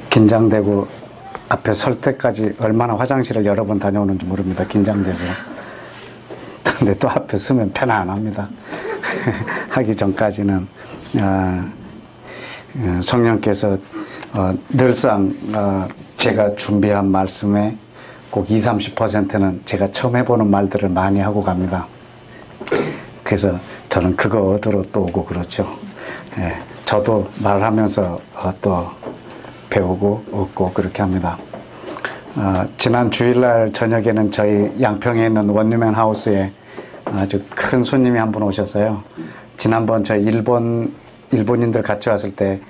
긴장되고 앞에 설 때까지 얼마나 화장실을 여러 번 다녀오는지 모릅니다. 긴장돼서. 근데 또 앞에 서면 편안합니다. 하기 전까지는 성령께서 늘상 제가 준비한 말씀에 꼭 20-30%는 제가 처음 해보는 말들을 많이 하고 갑니다. 그래서 저는 그거 얻으러 또 오고 그렇죠. 예, 저도 말하면서 또 배우고 얻고 그렇게 합니다. 지난 주일날 저녁에는 저희 양평에 있는 원유맨 하우스에 아주 큰 손님이 한 분 오셨어요. 지난번 저희 일본인들 같이 왔을 때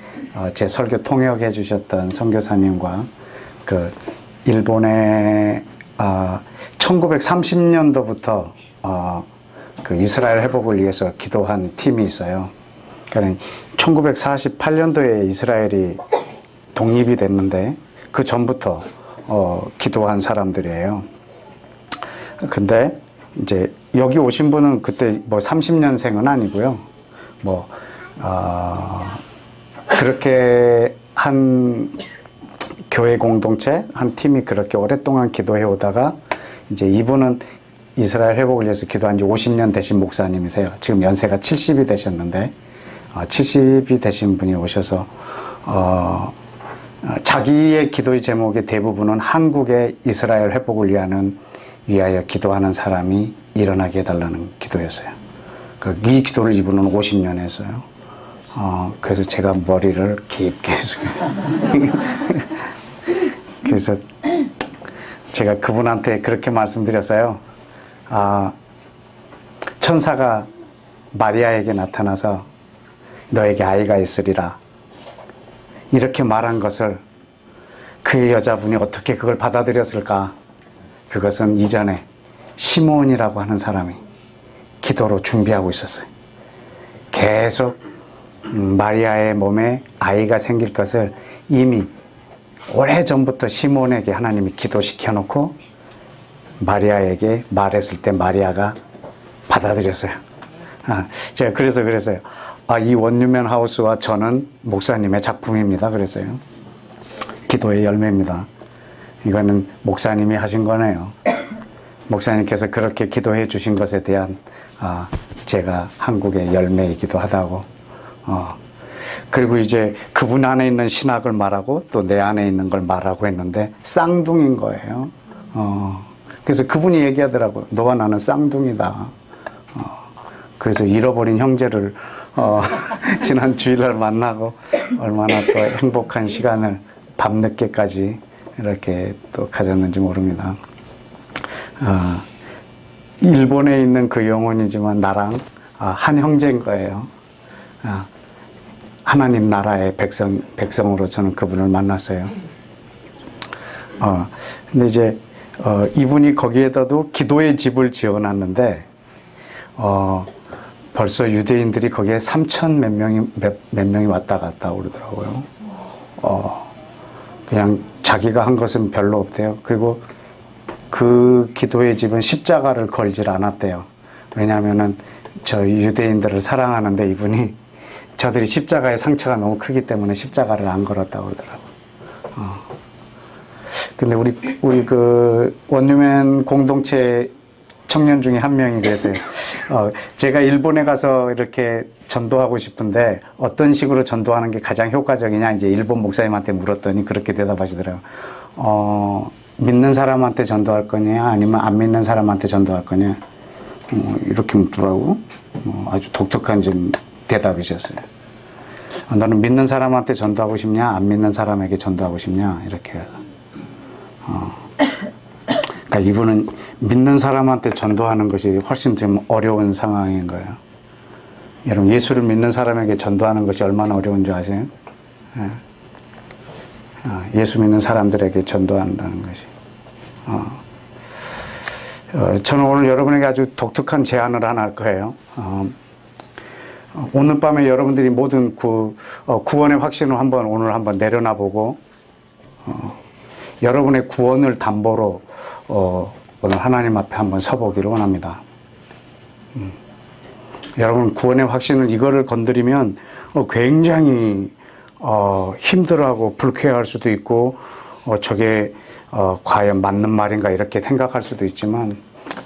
제 설교 통역해 주셨던 선교사님과 그 일본의 1930년도부터 그 이스라엘 회복을 위해서 기도한 팀이 있어요. 그러니까 1948년도에 이스라엘이 독립이 됐는데 그 전부터 기도한 사람들이에요. 근데 이제 여기 오신 분은 그때 뭐 30년생은 아니고요. 뭐 그렇게 한 교회 공동체 한 팀이 그렇게 오랫동안 기도해 오다가 이제 이분은 이스라엘 회복을 위해서 기도한 지 50년 되신 목사님이세요. 지금 연세가 70이 되셨는데 70이 되신 분이 오셔서 자기의 기도의 제목의 대부분은 한국의 이스라엘 회복을 위하여 기도하는 사람이 일어나게 해달라는 기도였어요. 이 기도를 이분은 50년 했어요. 그래서 제가 머리를 깊게 숙여요. 그래서 제가 그분한테 그렇게 말씀드렸어요. 천사가 마리아에게 나타나서 너에게 아이가 있으리라. 이렇게 말한 것을 그 여자분이 어떻게 그걸 받아들였을까? 그것은 이전에 시몬이라고 하는 사람이 기도로 준비하고 있었어요. 계속 마리아의 몸에 아이가 생길 것을 이미 오래전부터 시몬에게 하나님이 기도시켜놓고 마리아에게 말했을 때 마리아가 받아들였어요. 제가 그랬어요. 이 원유맨 하우스와 저는 목사님의 작품입니다. 그랬어요. 기도의 열매입니다. 이거는 목사님이 하신 거네요. 목사님께서 그렇게 기도해 주신 것에 대한 제가 한국의 열매이기도 하다고. 그리고 이제 그분 안에 있는 신학을 말하고 또 내 안에 있는 걸 말하고 했는데 쌍둥이인 거예요. 그래서 그분이 얘기하더라고요. 너와 나는 쌍둥이다. 그래서 잃어버린 형제를 지난 주일날 만나고 얼마나 또 행복한 시간을 밤늦게까지 이렇게 또 가졌는지 모릅니다. 일본에 있는 그 영혼이지만 나랑 한 형제인 거예요. 하나님 나라의 백성으로 저는 그분을 만났어요. 근데 이제 이분이 거기에다도 기도의 집을 지어놨는데 벌써 유대인들이 거기에 3,000 몇 명이 왔다 갔다 오르더라고요. 그냥 자기가 한 것은 별로 없대요. 그리고 그 기도의 집은 십자가를 걸질 않았대요. 왜냐하면은 저 유대인들을 사랑하는데 이분이 저들이 십자가의 상처가 너무 크기 때문에 십자가를 안 걸었다고 그러더라고요. 근데 우리 그 원유맨 공동체 청년 중에 한 명이 그랬어요. 제가 일본에 가서 이렇게 전도하고 싶은데 어떤 식으로 전도하는 게 가장 효과적이냐 이제 일본 목사님한테 물었더니 그렇게 대답하시더라고요. 믿는 사람한테 전도할 거냐 아니면 안 믿는 사람한테 전도할 거냐 이렇게 묻더라고. 아주 독특한 좀 대답이셨어요. 너는 믿는 사람한테 전도하고 싶냐 안 믿는 사람에게 전도하고 싶냐 이렇게. 그러니까 이분은 믿는 사람한테 전도하는 것이 훨씬 좀 어려운 상황인 거예요. 여러분 예수를 믿는 사람에게 전도하는 것이 얼마나 어려운 줄 아세요? 예수 믿는 사람들에게 전도한다는 것이. 저는 오늘 여러분에게 아주 독특한 제안을 하나 할 거예요. 오늘 밤에 여러분들이 모든 구원의 확신을 오늘 한번 내려놔보고 여러분의 구원을 담보로 오늘 하나님 앞에 한번 서보기를 원합니다. 여러분 구원의 확신을 이거를 건드리면 굉장히 힘들어하고 불쾌할 수도 있고 저게 과연 맞는 말인가 이렇게 생각할 수도 있지만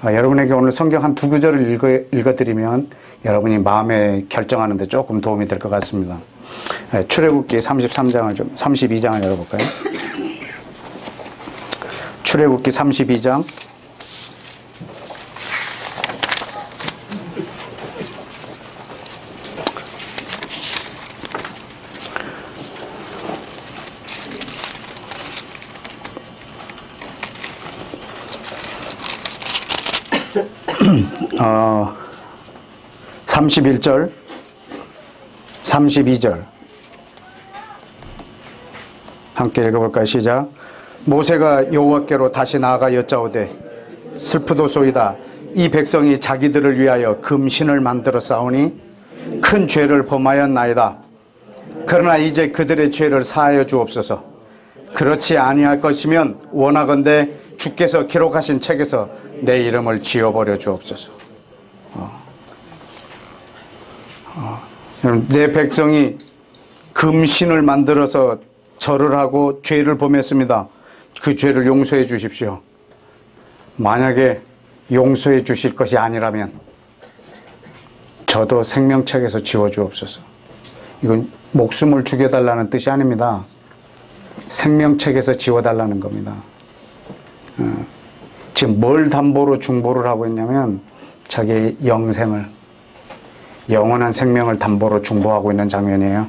여러분에게 오늘 성경 한 두 구절을 읽어드리면 여러분이 마음에 결정하는 데 조금 도움이 될 것 같습니다. 출애굽기 32장을 열어볼까요? 출애굽기 32장 31절, 32절 함께 읽어볼까요? 시작. 모세가 여호와께로 다시 나아가 여짜오되 슬프도소이다. 이 백성이 자기들을 위하여 금신을 만들어 싸우니 큰 죄를 범하였나이다. 그러나 이제 그들의 죄를 사하여 주옵소서. 그렇지 아니할 것이면 원하건대 주께서 기록하신 책에서 내 이름을 지워버려 주옵소서. 내 백성이 금신을 만들어서 절을 하고 죄를 범했습니다. 그 죄를 용서해 주십시오. 만약에 용서해 주실 것이 아니라면 저도 생명책에서 지워 주옵소서. 이건 목숨을 죽여달라는 뜻이 아닙니다. 생명책에서 지워달라는 겁니다. 지금 뭘 담보로 중보를 하고 있냐면 자기의 영생을, 영원한 생명을 담보로 중보하고 있는 장면이에요.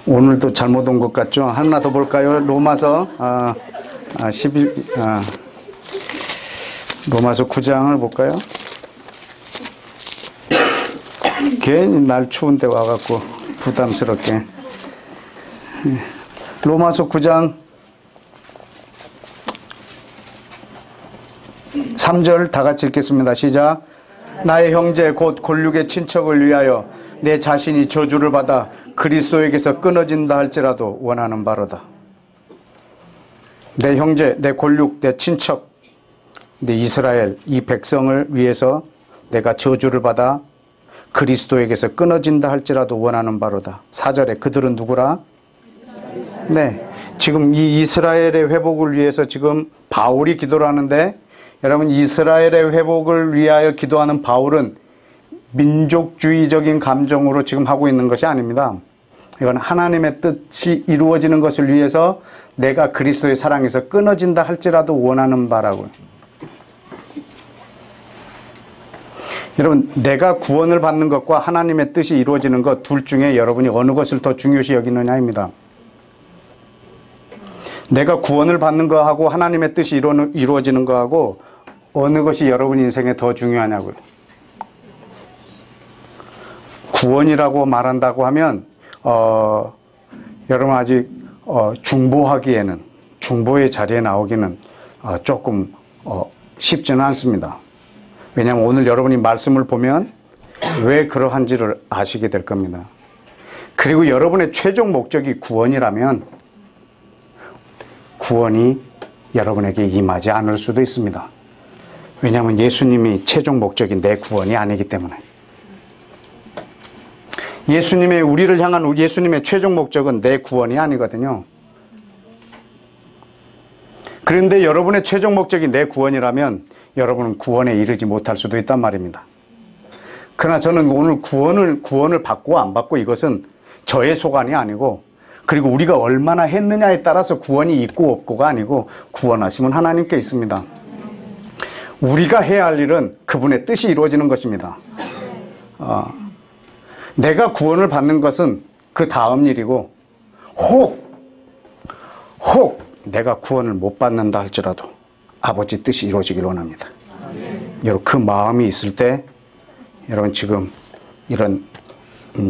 오늘도 잘못 온 것 같죠? 하나 더 볼까요? 로마서 11, 로마서 9장을 볼까요? 괜히 날 추운데 와갖고 부담스럽게. 로마서 9장 3절 다 같이 읽겠습니다. 시작. 나의 형제 곧 골육의 친척을 위하여 내 자신이 저주를 받아 그리스도에게서 끊어진다 할지라도 원하는 바로다. 내 형제, 내 골육, 내 친척, 내 이스라엘, 이 백성을 위해서 내가 저주를 받아 그리스도에게서 끊어진다 할지라도 원하는 바로다. 4절에 그들은 누구라? 네, 지금 이 이스라엘의 회복을 위해서 지금 바울이 기도를 하는데, 여러분 이스라엘의 회복을 위하여 기도하는 바울은 민족주의적인 감정으로 지금 하고 있는 것이 아닙니다. 이건 하나님의 뜻이 이루어지는 것을 위해서 내가 그리스도의 사랑에서 끊어진다 할지라도 원하는 바라고요. 여러분, 내가 구원을 받는 것과 하나님의 뜻이 이루어지는 것 둘 중에 여러분이 어느 것을 더 중요시 여기느냐입니다. 내가 구원을 받는 거하고 하나님의 뜻이 이루어지는 거하고 어느 것이 여러분 인생에 더 중요하냐고요. 구원이라고 말한다고 하면 여러분 아직 중보하기에는, 중보의 자리에 나오기는 조금 쉽지는 않습니다. 왜냐하면 오늘 여러분이 말씀을 보면 왜 그러한지를 아시게 될 겁니다. 그리고 여러분의 최종 목적이 구원이라면 구원이 여러분에게 임하지 않을 수도 있습니다. 왜냐하면 예수님이 최종 목적이 내 구원이 아니기 때문에. 우리를 향한 예수님의 최종 목적은 내 구원이 아니거든요. 그런데 여러분의 최종 목적이 내 구원이라면 여러분은 구원에 이르지 못할 수도 있단 말입니다. 그러나 저는 오늘 구원을 받고 안 받고 이것은 저의 소관이 아니고, 그리고 우리가 얼마나 했느냐에 따라서 구원이 있고 없고가 아니고 구원하심은 하나님께 있습니다. 우리가 해야 할 일은 그분의 뜻이 이루어지는 것입니다. 내가 구원을 받는 것은 그 다음 일이고, 혹 내가 구원을 못 받는다 할지라도 아버지 뜻이 이루어지길 원합니다. 여러분, 그 마음이 있을 때 여러분 지금 이런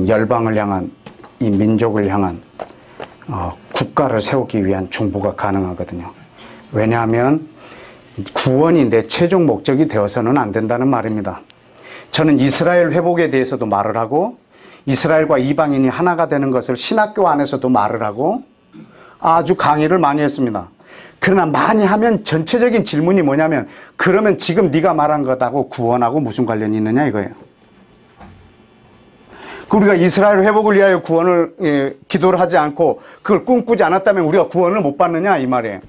열방을 향한, 이 민족을 향한 국가를 세우기 위한 중보가 가능하거든요. 왜냐하면 구원이 내 최종 목적이 되어서는 안 된다는 말입니다. 저는 이스라엘 회복에 대해서도 말을 하고, 이스라엘과 이방인이 하나가 되는 것을 신학교 안에서도 말을 하고 아주 강의를 많이 했습니다. 그러나 많이 하면 전체적인 질문이 뭐냐면, 그러면 지금 네가 말한 것하고 구원하고 무슨 관련이 있느냐 이거예요. 우리가 이스라엘 회복을 위하여 구원을 기도를 하지 않고 그걸 꿈꾸지 않았다면 우리가 구원을 못 받느냐 이 말이에요.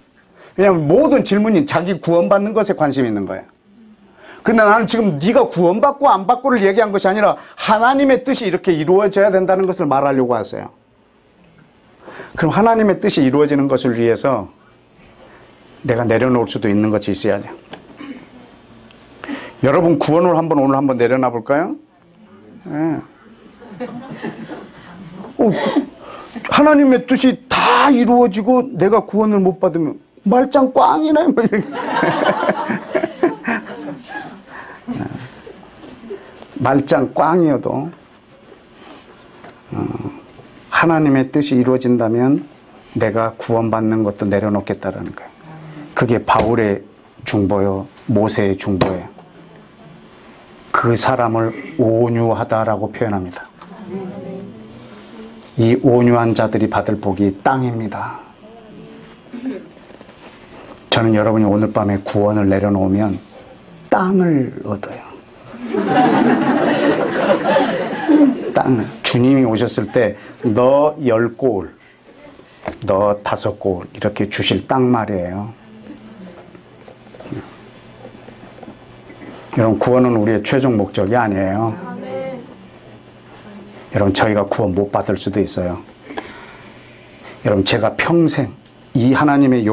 왜냐하면 모든 질문이 자기 구원받는 것에 관심이 있는 거예요. 근데 나는 지금 네가 구원받고 안 받고를 얘기한 것이 아니라 하나님의 뜻이 이렇게 이루어져야 된다는 것을 말하려고 하세요. 그럼 하나님의 뜻이 이루어지는 것을 위해서 내가 내려놓을 수도 있는 것이 있어야죠. 여러분 구원을 오늘 한번 내려놔 볼까요? 네. 하나님의 뜻이 다 이루어지고 내가 구원을 못 받으면 말짱 꽝이네. 말짱 꽝이어도 하나님의 뜻이 이루어진다면 내가 구원받는 것도 내려놓겠다라는 거예요. 그게 바울의 중보요, 모세의 중보예요. 그 사람을 온유하다라고 표현합니다. 이 온유한 자들이 받을 복이 땅입니다. 저는 여러분이 오늘 밤에 구원을 내려놓으면 땅을 얻어요. 땅을. 주님이 오셨을 때 너 10골, 너 5골 이렇게 주실 땅 말이에요. 여러분 구원은 우리의 최종 목적이 아니에요. 여러분 저희가 구원 못 받을 수도 있어요. 여러분 제가 평생 이 하나님의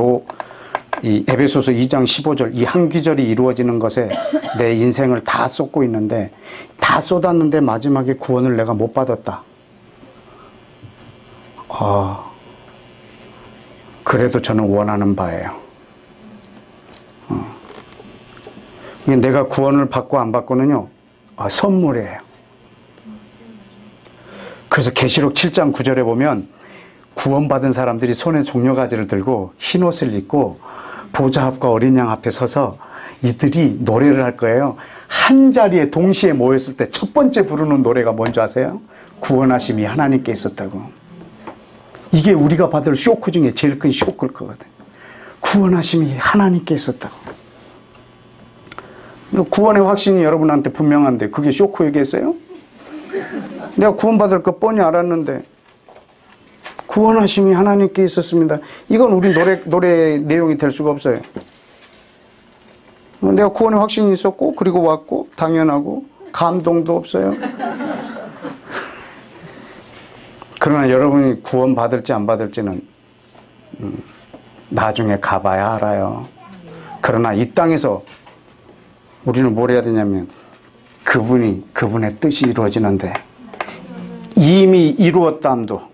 이 에베소서 2장 15절 이 한 귀절이 이루어지는 것에 내 인생을 다 쏟고 있는데 다 쏟았는데 마지막에 구원을 내가 못 받았다. 그래도 저는 원하는 바예요. 내가 구원을 받고 안 받고는요 선물이에요. 그래서 계시록 7장 9절에 보면 구원받은 사람들이 손에 종려가지를 들고 흰옷을 입고 보좌 앞과 어린 양 앞에 서서 이들이 노래를 할 거예요. 한 자리에 동시에 모였을 때 첫 번째 부르는 노래가 뭔지 아세요? 구원하심이 하나님께 있었다고. 이게 우리가 받을 쇼크 중에 제일 큰 쇼크일 거거든. 구원하심이 하나님께 있었다고. 구원의 확신이 여러분한테 분명한데 그게 쇼크이겠어요? 내가 구원받을 거 뻔히 알았는데 구원하심이 하나님께 있었습니다. 이건 우리 노래 내용이 될 수가 없어요. 내가 구원의 확신이 있었고 그리고 왔고 당연하고 감동도 없어요. 그러나 여러분이 구원받을지 안 받을지는 나중에 가봐야 알아요. 그러나 이 땅에서 우리는 뭘 해야 되냐면 그분의 뜻이 이루어지는데 이미 이루었다함도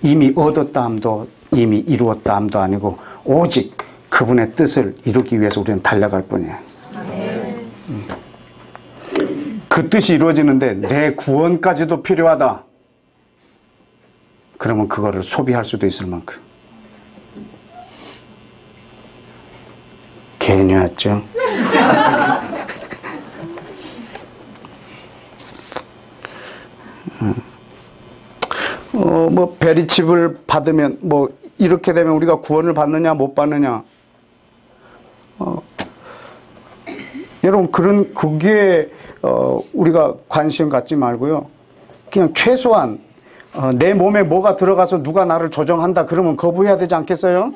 이미 얻었다함도 이미 이루었다함도 아니고 오직 그분의 뜻을 이루기 위해서 우리는 달려갈 뿐이에요. 그 뜻이 이루어지는데 내 구원까지도 필요하다. 그러면 그거를 소비할 수도 있을 만큼. 괜히 왔죠? 뭐 베리칩을 받으면 뭐 이렇게 되면 우리가 구원을 받느냐 못 받느냐. 여러분 그게 우리가 관심 갖지 말고요. 그냥 최소한 내 몸에 뭐가 들어가서 누가 나를 조정한다 그러면 거부해야 되지 않겠어요?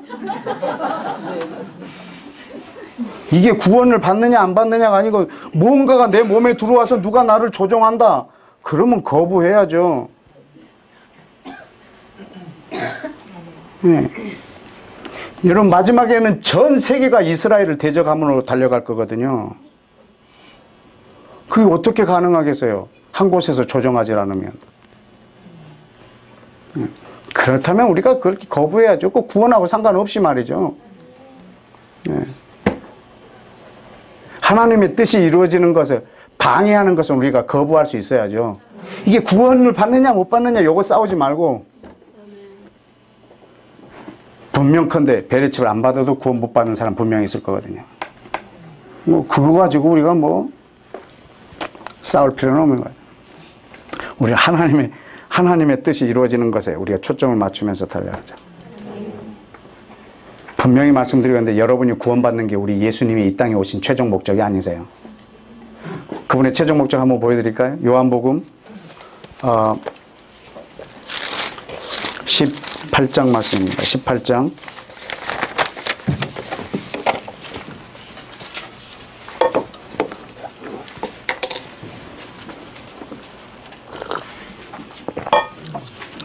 이게 구원을 받느냐 안 받느냐가 아니고 뭔가가 내 몸에 들어와서 누가 나를 조정한다 그러면 거부해야죠. 네. 여러분 마지막에는 전 세계가 이스라엘을 대적함으로 달려갈 거거든요. 그게 어떻게 가능하겠어요? 한 곳에서 조정하지 않으면. 그렇다면 우리가 그렇게 거부해야죠. 그 구원하고 상관없이 말이죠. 네. 하나님의 뜻이 이루어지는 것을 방해하는 것은 우리가 거부할 수 있어야죠. 이게 구원을 받느냐 못 받느냐 이거 싸우지 말고 분명컨대 베리칩을 안 받아도 구원 못 받는 사람 분명히 있을 거거든요. 뭐 그거 가지고 우리가 뭐 싸울 필요는 없는 거예요. 우리 하나님의 뜻이 이루어지는 것에 우리가 초점을 맞추면서 달려가자. 분명히 말씀드리는데 여러분이 구원받는 게 우리 예수님이 이 땅에 오신 최종 목적이 아니세요. 그분의 최종 목적 한번 보여드릴까요? 요한복음 18장 말씀입니다. 18장.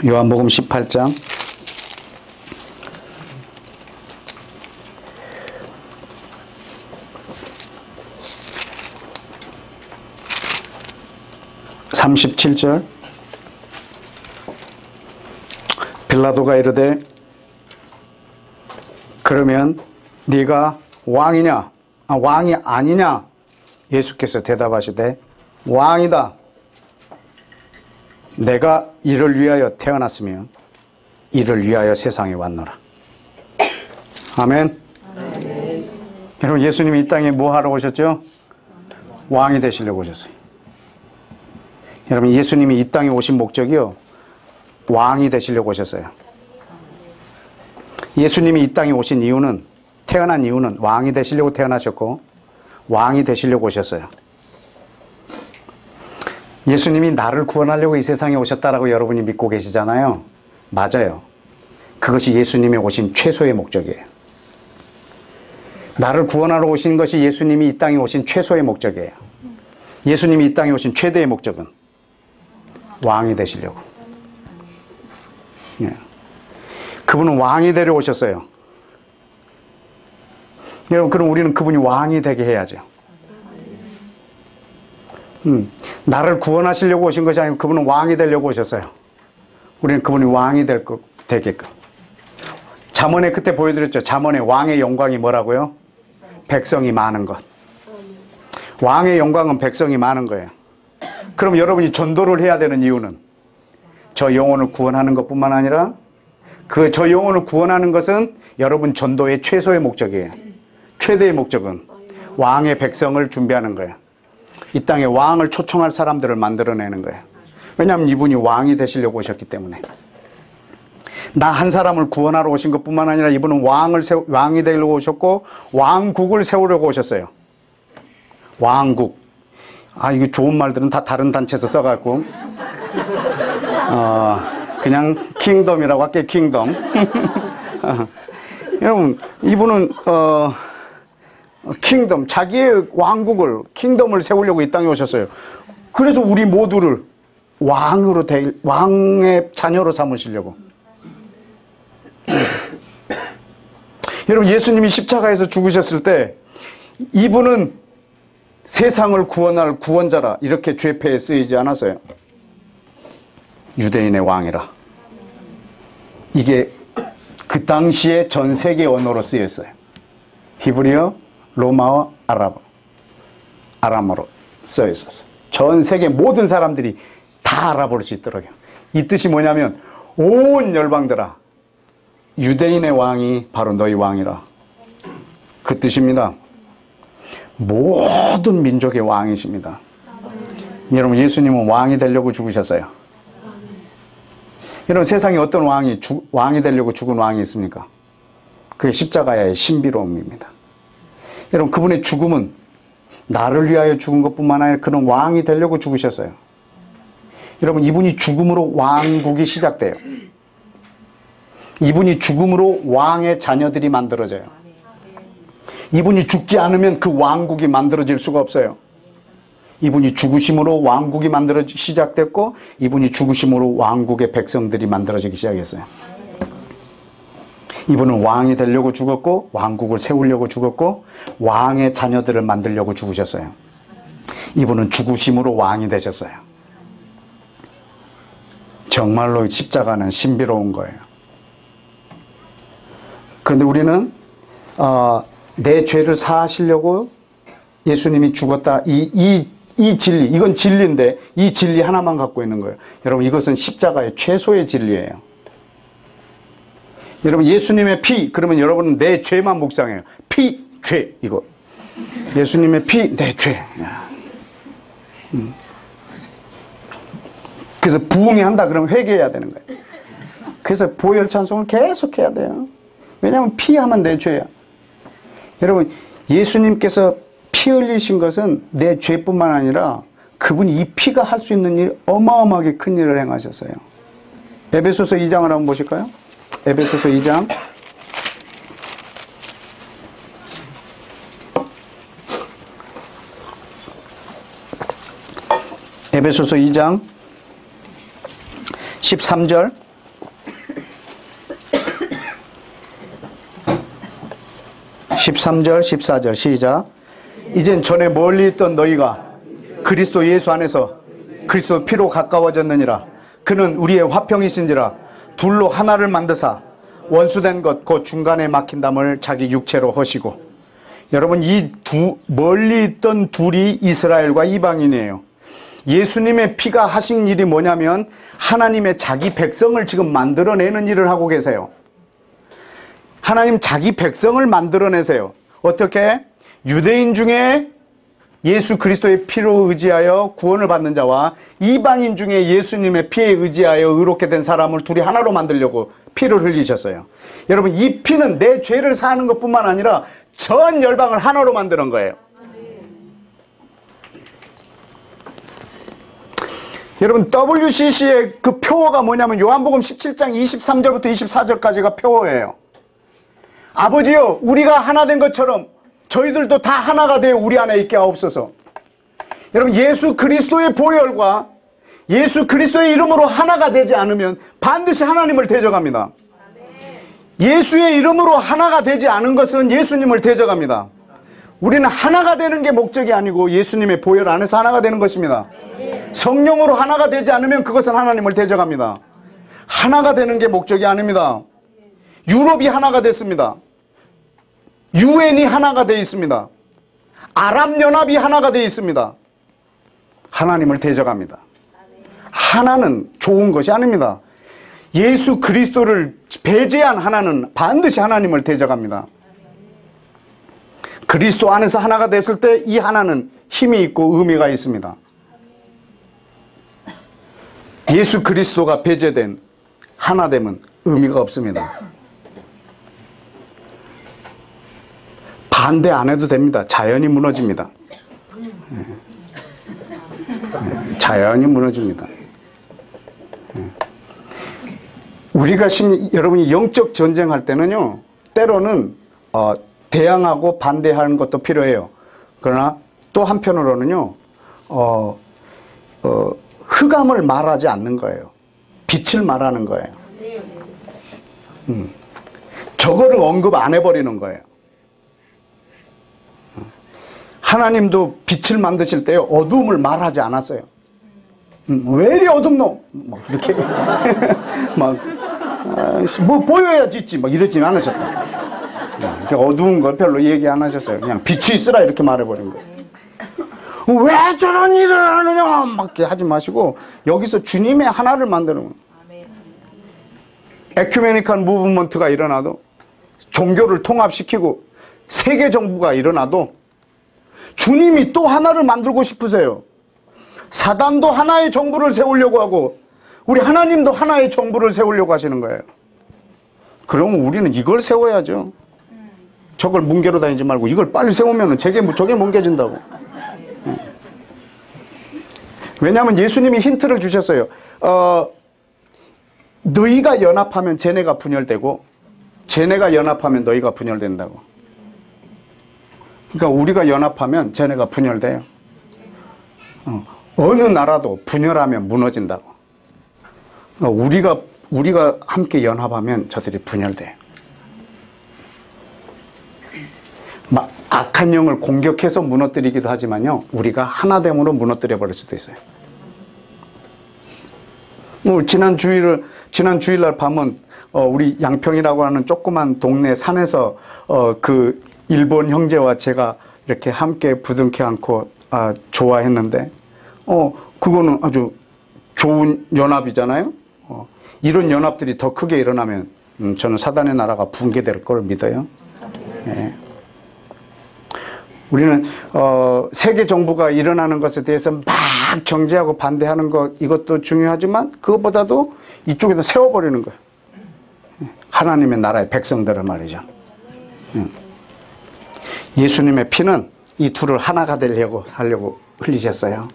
요한복음 18장 37절. 빌라도가 이르되 그러면 네가 왕이냐 왕이 아니냐? 예수께서 대답하시되 왕이다. 내가 이를 위하여 태어났으며 이를 위하여 세상에 왔노라. 아멘. 아멘. 여러분, 예수님이 이 땅에 뭐 하러 오셨죠? 왕이 되시려고 오셨어요. 여러분, 예수님이 이 땅에 오신 목적이요, 왕이 되시려고 오셨어요. 예수님이 이 땅에 오신 이유는, 태어난 이유는 왕이 되시려고 태어나셨고 왕이 되시려고 오셨어요. 예수님이 나를 구원하려고 이 세상에 오셨다라고 여러분이 믿고 계시잖아요. 맞아요. 그것이 예수님이 오신 최소의 목적이에요. 나를 구원하러 오신 것이 예수님이 이 땅에 오신 최소의 목적이에요. 예수님이 이 땅에 오신 최대의 목적은 왕이 되시려고. 예. 그분은 왕이 되려 오셨어요. 여러분, 그럼 우리는 그분이 왕이 되게 해야죠. 나를 구원하시려고 오신 것이 아니고 그분은 왕이 되려고 오셨어요. 우리는 그분이 왕이 되게끔. 잠언에 그때 보여드렸죠. 잠언에 왕의 영광이 뭐라고요? 백성이 많은 것. 왕의 영광은 백성이 많은 거예요. 그럼 여러분이 전도를 해야 되는 이유는 저 영혼을 구원하는 것뿐만 아니라 그 저 영혼을 구원하는 것은 여러분 전도의 최소의 목적이에요. 최대의 목적은 왕의 백성을 준비하는 거예요. 이 땅에 왕을 초청할 사람들을 만들어내는 거예요. 왜냐하면 이분이 왕이 되시려고 오셨기 때문에. 나 한 사람을 구원하러 오신 것뿐만 아니라 이분은 왕이 되려고 오셨고 왕국을 세우려고 오셨어요. 왕국. 이거 좋은 말들은 다 다른 단체에서 써갖고 그냥 킹덤이라고 할게요. 킹덤. 여러분, 이분은 킹덤, 자기의 왕국을, 킹덤을 세우려고 이 땅에 오셨어요. 그래서 우리 모두를 왕의 자녀로 삼으시려고. 여러분, 예수님이 십자가에서 죽으셨을 때 이분은 세상을 구원할 구원자라 이렇게 죄패에 쓰이지 않았어요. 유대인의 왕이라. 이게 그 당시에 전 세계 언어로 쓰였어요. 히브리어, 로마어, 아람어로 써 있었어요. 전 세계 모든 사람들이 다 알아볼 수 있도록요. 이 뜻이 뭐냐면 온 열방들아, 유대인의 왕이 바로 너희 왕이라. 그 뜻입니다. 모든 민족의 왕이십니다. 여러분, 예수님은 왕이 되려고 죽으셨어요. 여러분, 세상에 어떤 왕이 되려고 죽은 왕이 있습니까? 그게 십자가의 신비로움입니다. 여러분, 그분의 죽음은 나를 위하여 죽은 것뿐만 아니라 그는 왕이 되려고 죽으셨어요. 여러분, 이분이 죽음으로 왕국이 시작돼요. 이분이 죽음으로 왕의 자녀들이 만들어져요. 이분이 죽지 않으면 그 왕국이 만들어질 수가 없어요. 이분이 죽으심으로 왕국이 시작됐고 이분이 죽으심으로 왕국의 백성들이 만들어지기 시작했어요. 이분은 왕이 되려고 죽었고 왕국을 세우려고 죽었고 왕의 자녀들을 만들려고 죽으셨어요. 이분은 죽으심으로 왕이 되셨어요. 정말로 십자가는 신비로운 거예요. 그런데 우리는 내 죄를 사하시려고 예수님이 죽었다. 이 진리, 이건 진리인데 이 진리 하나만 갖고 있는 거예요. 여러분, 이것은 십자가의 최소의 진리예요. 여러분, 예수님의 피, 그러면 여러분은 내 죄만 묵상해요. 피, 죄, 이거. 예수님의 피, 내 죄. 그래서 부흥이 한다 그러면 회개해야 되는 거예요. 그래서 보혈 찬송을 계속 해야 돼요. 왜냐하면 피하면 내 죄야. 여러분, 예수님께서 피 흘리신 것은 내 죄뿐만 아니라 그분이 이 피가 할 수 있는 일, 어마어마하게 큰 일을 행하셨어요. 에베소서 2장을 한번 보실까요? 에베소서 2장. 에베소서 2장 13절 13절 14절 시작. 이젠 전에 멀리 있던 너희가 그리스도 예수 안에서 그리스도 피로 가까워졌느니라. 그는 우리의 화평이신지라. 둘로 하나를 만드사 원수된 것 곧 중간에 막힌 담을 자기 육체로 허시고. 여러분, 이 멀리 있던 둘이 이스라엘과 이방인이에요. 예수님의 피가 하신 일이 뭐냐면 하나님의 자기 백성을 지금 만들어내는 일을 하고 계세요. 하나님 자기 백성을 만들어내세요. 어떻게? 유대인 중에 예수 그리스도의 피로 의지하여 구원을 받는 자와 이방인 중에 예수님의 피에 의지하여 의롭게 된 사람을 둘이 하나로 만들려고 피를 흘리셨어요. 여러분, 이 피는 내 죄를 사하는 것뿐만 아니라 전 열방을 하나로 만드는 거예요. 여러분, WCC의 그 표어가 뭐냐면 요한복음 17장 23절부터 24절까지가 표어예요. 아버지요, 우리가 하나 된 것처럼 저희들도 다 하나가 되어 우리 안에 있게 하옵소서. 여러분, 예수 그리스도의 보혈과 예수 그리스도의 이름으로 하나가 되지 않으면 반드시 하나님을 대적합니다. 예수의 이름으로 하나가 되지 않은 것은 예수님을 대적합니다. 우리는 하나가 되는 게 목적이 아니고 예수님의 보혈 안에서 하나가 되는 것입니다. 성령으로 하나가 되지 않으면 그것은 하나님을 대적합니다. 하나가 되는 게 목적이 아닙니다. 유럽이 하나가 됐습니다. 유엔이 하나가 되어 있습니다. 아랍연합이 하나가 되어 있습니다. 하나님을 대적합니다. 하나는 좋은 것이 아닙니다. 예수 그리스도를 배제한 하나는 반드시 하나님을 대적합니다. 그리스도 안에서 하나가 됐을 때 이 하나는 힘이 있고 의미가 있습니다. 예수 그리스도가 배제된 하나됨은 의미가 없습니다. 반대 안 해도 됩니다. 자연이 무너집니다. 자연이 무너집니다. 우리가 여러분이 영적 전쟁할 때는요, 때로는 대항하고 반대하는 것도 필요해요. 그러나 또 한편으로는요, 흑암을 말하지 않는 거예요. 빛을 말하는 거예요. 저거를 언급 안 해버리는 거예요. 하나님도 빛을 만드실 때 어두움을 말하지 않았어요. 왜 이리 어둡노? 막 이렇게 막 뭐 보여야지 있지 막 이러진 않으셨다. 어두운 걸 별로 얘기 안 하셨어요. 그냥 빛이 있으라 이렇게 말해버린 거예요. 왜 저런 일을 하느냐 막 이렇게 하지 마시고 여기서 주님의 하나를 만드는 거예요. 에큐메니컬 무브먼트가 일어나도, 종교를 통합시키고 세계 정부가 일어나도 주님이 또 하나를 만들고 싶으세요. 사단도 하나의 정부를 세우려고 하고 우리 하나님도 하나의 정부를 세우려고 하시는 거예요. 그러면 우리는 이걸 세워야죠. 저걸 뭉개러 다니지 말고 이걸 빨리 세우면 저게 뭉개진다고. 왜냐하면 예수님이 힌트를 주셨어요. 너희가 연합하면 쟤네가 분열되고 쟤네가 연합하면 너희가 분열된다고. 그러니까 우리가 연합하면 쟤네가 분열돼요. 어느 나라도 분열하면 무너진다고. 그러니까 우리가 함께 연합하면 저들이 분열돼요. 막 악한 영을 공격해서 무너뜨리기도 하지만요, 우리가 하나됨으로 무너뜨려 버릴 수도 있어요. 지난 주일날 밤은 우리 양평이라고 하는 조그만 동네 산에서 그 일본 형제와 제가 이렇게 함께 부둥켜 안고 좋아했는데, 그거는 아주 좋은 연합이잖아요. 이런 연합들이 더 크게 일어나면 저는 사단의 나라가 붕괴될 걸 믿어요. 예. 우리는 세계 정부가 일어나는 것에 대해서 막 정죄하고 반대하는 것, 이것도 중요하지만 그것보다도 이쪽에다 세워버리는 거예요. 하나님의 나라의 백성들을 말이죠. 예수님의 피는 이 둘을 하나가 되려고 하려고 흘리셨어요.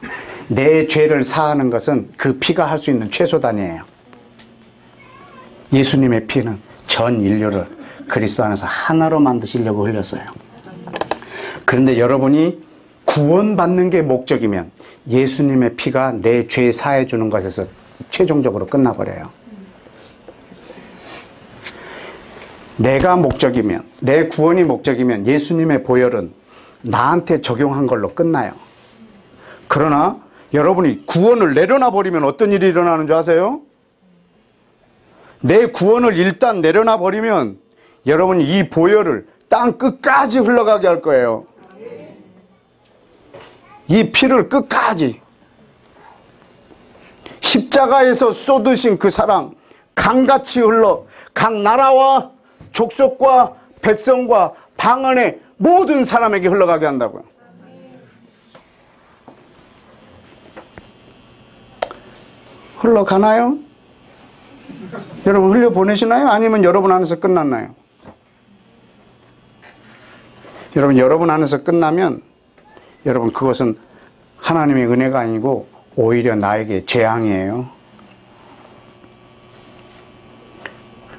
내 죄를 사하는 것은 그 피가 할 수 있는 최소단이에요. 예수님의 피는 전 인류를 그리스도 안에서 하나로 만드시려고 흘렸어요. 그런데 여러분이 구원받는 게 목적이면 예수님의 피가 내 죄 사해 주는 것에서 최종적으로 끝나버려요. 내가 목적이면, 내 구원이 목적이면 예수님의 보혈은 나한테 적용한 걸로 끝나요. 그러나 여러분이 구원을 내려놔 버리면 어떤 일이 일어나는 줄 아세요? 내 구원을 일단 내려놔 버리면 여러분이 이 보혈을 땅 끝까지 흘러가게 할 거예요. 이 피를 끝까지. 십자가에서 쏟으신 그 사랑 강같이 흘러 각 나라와 족속과 백성과 방언의 모든 사람에게 흘러가게 한다고요. 흘러가나요? 여러분 흘려보내시나요? 아니면 여러분 안에서 끝났나요? 여러분 안에서 끝나면 여러분 그것은 하나님의 은혜가 아니고 오히려 나에게 재앙이에요.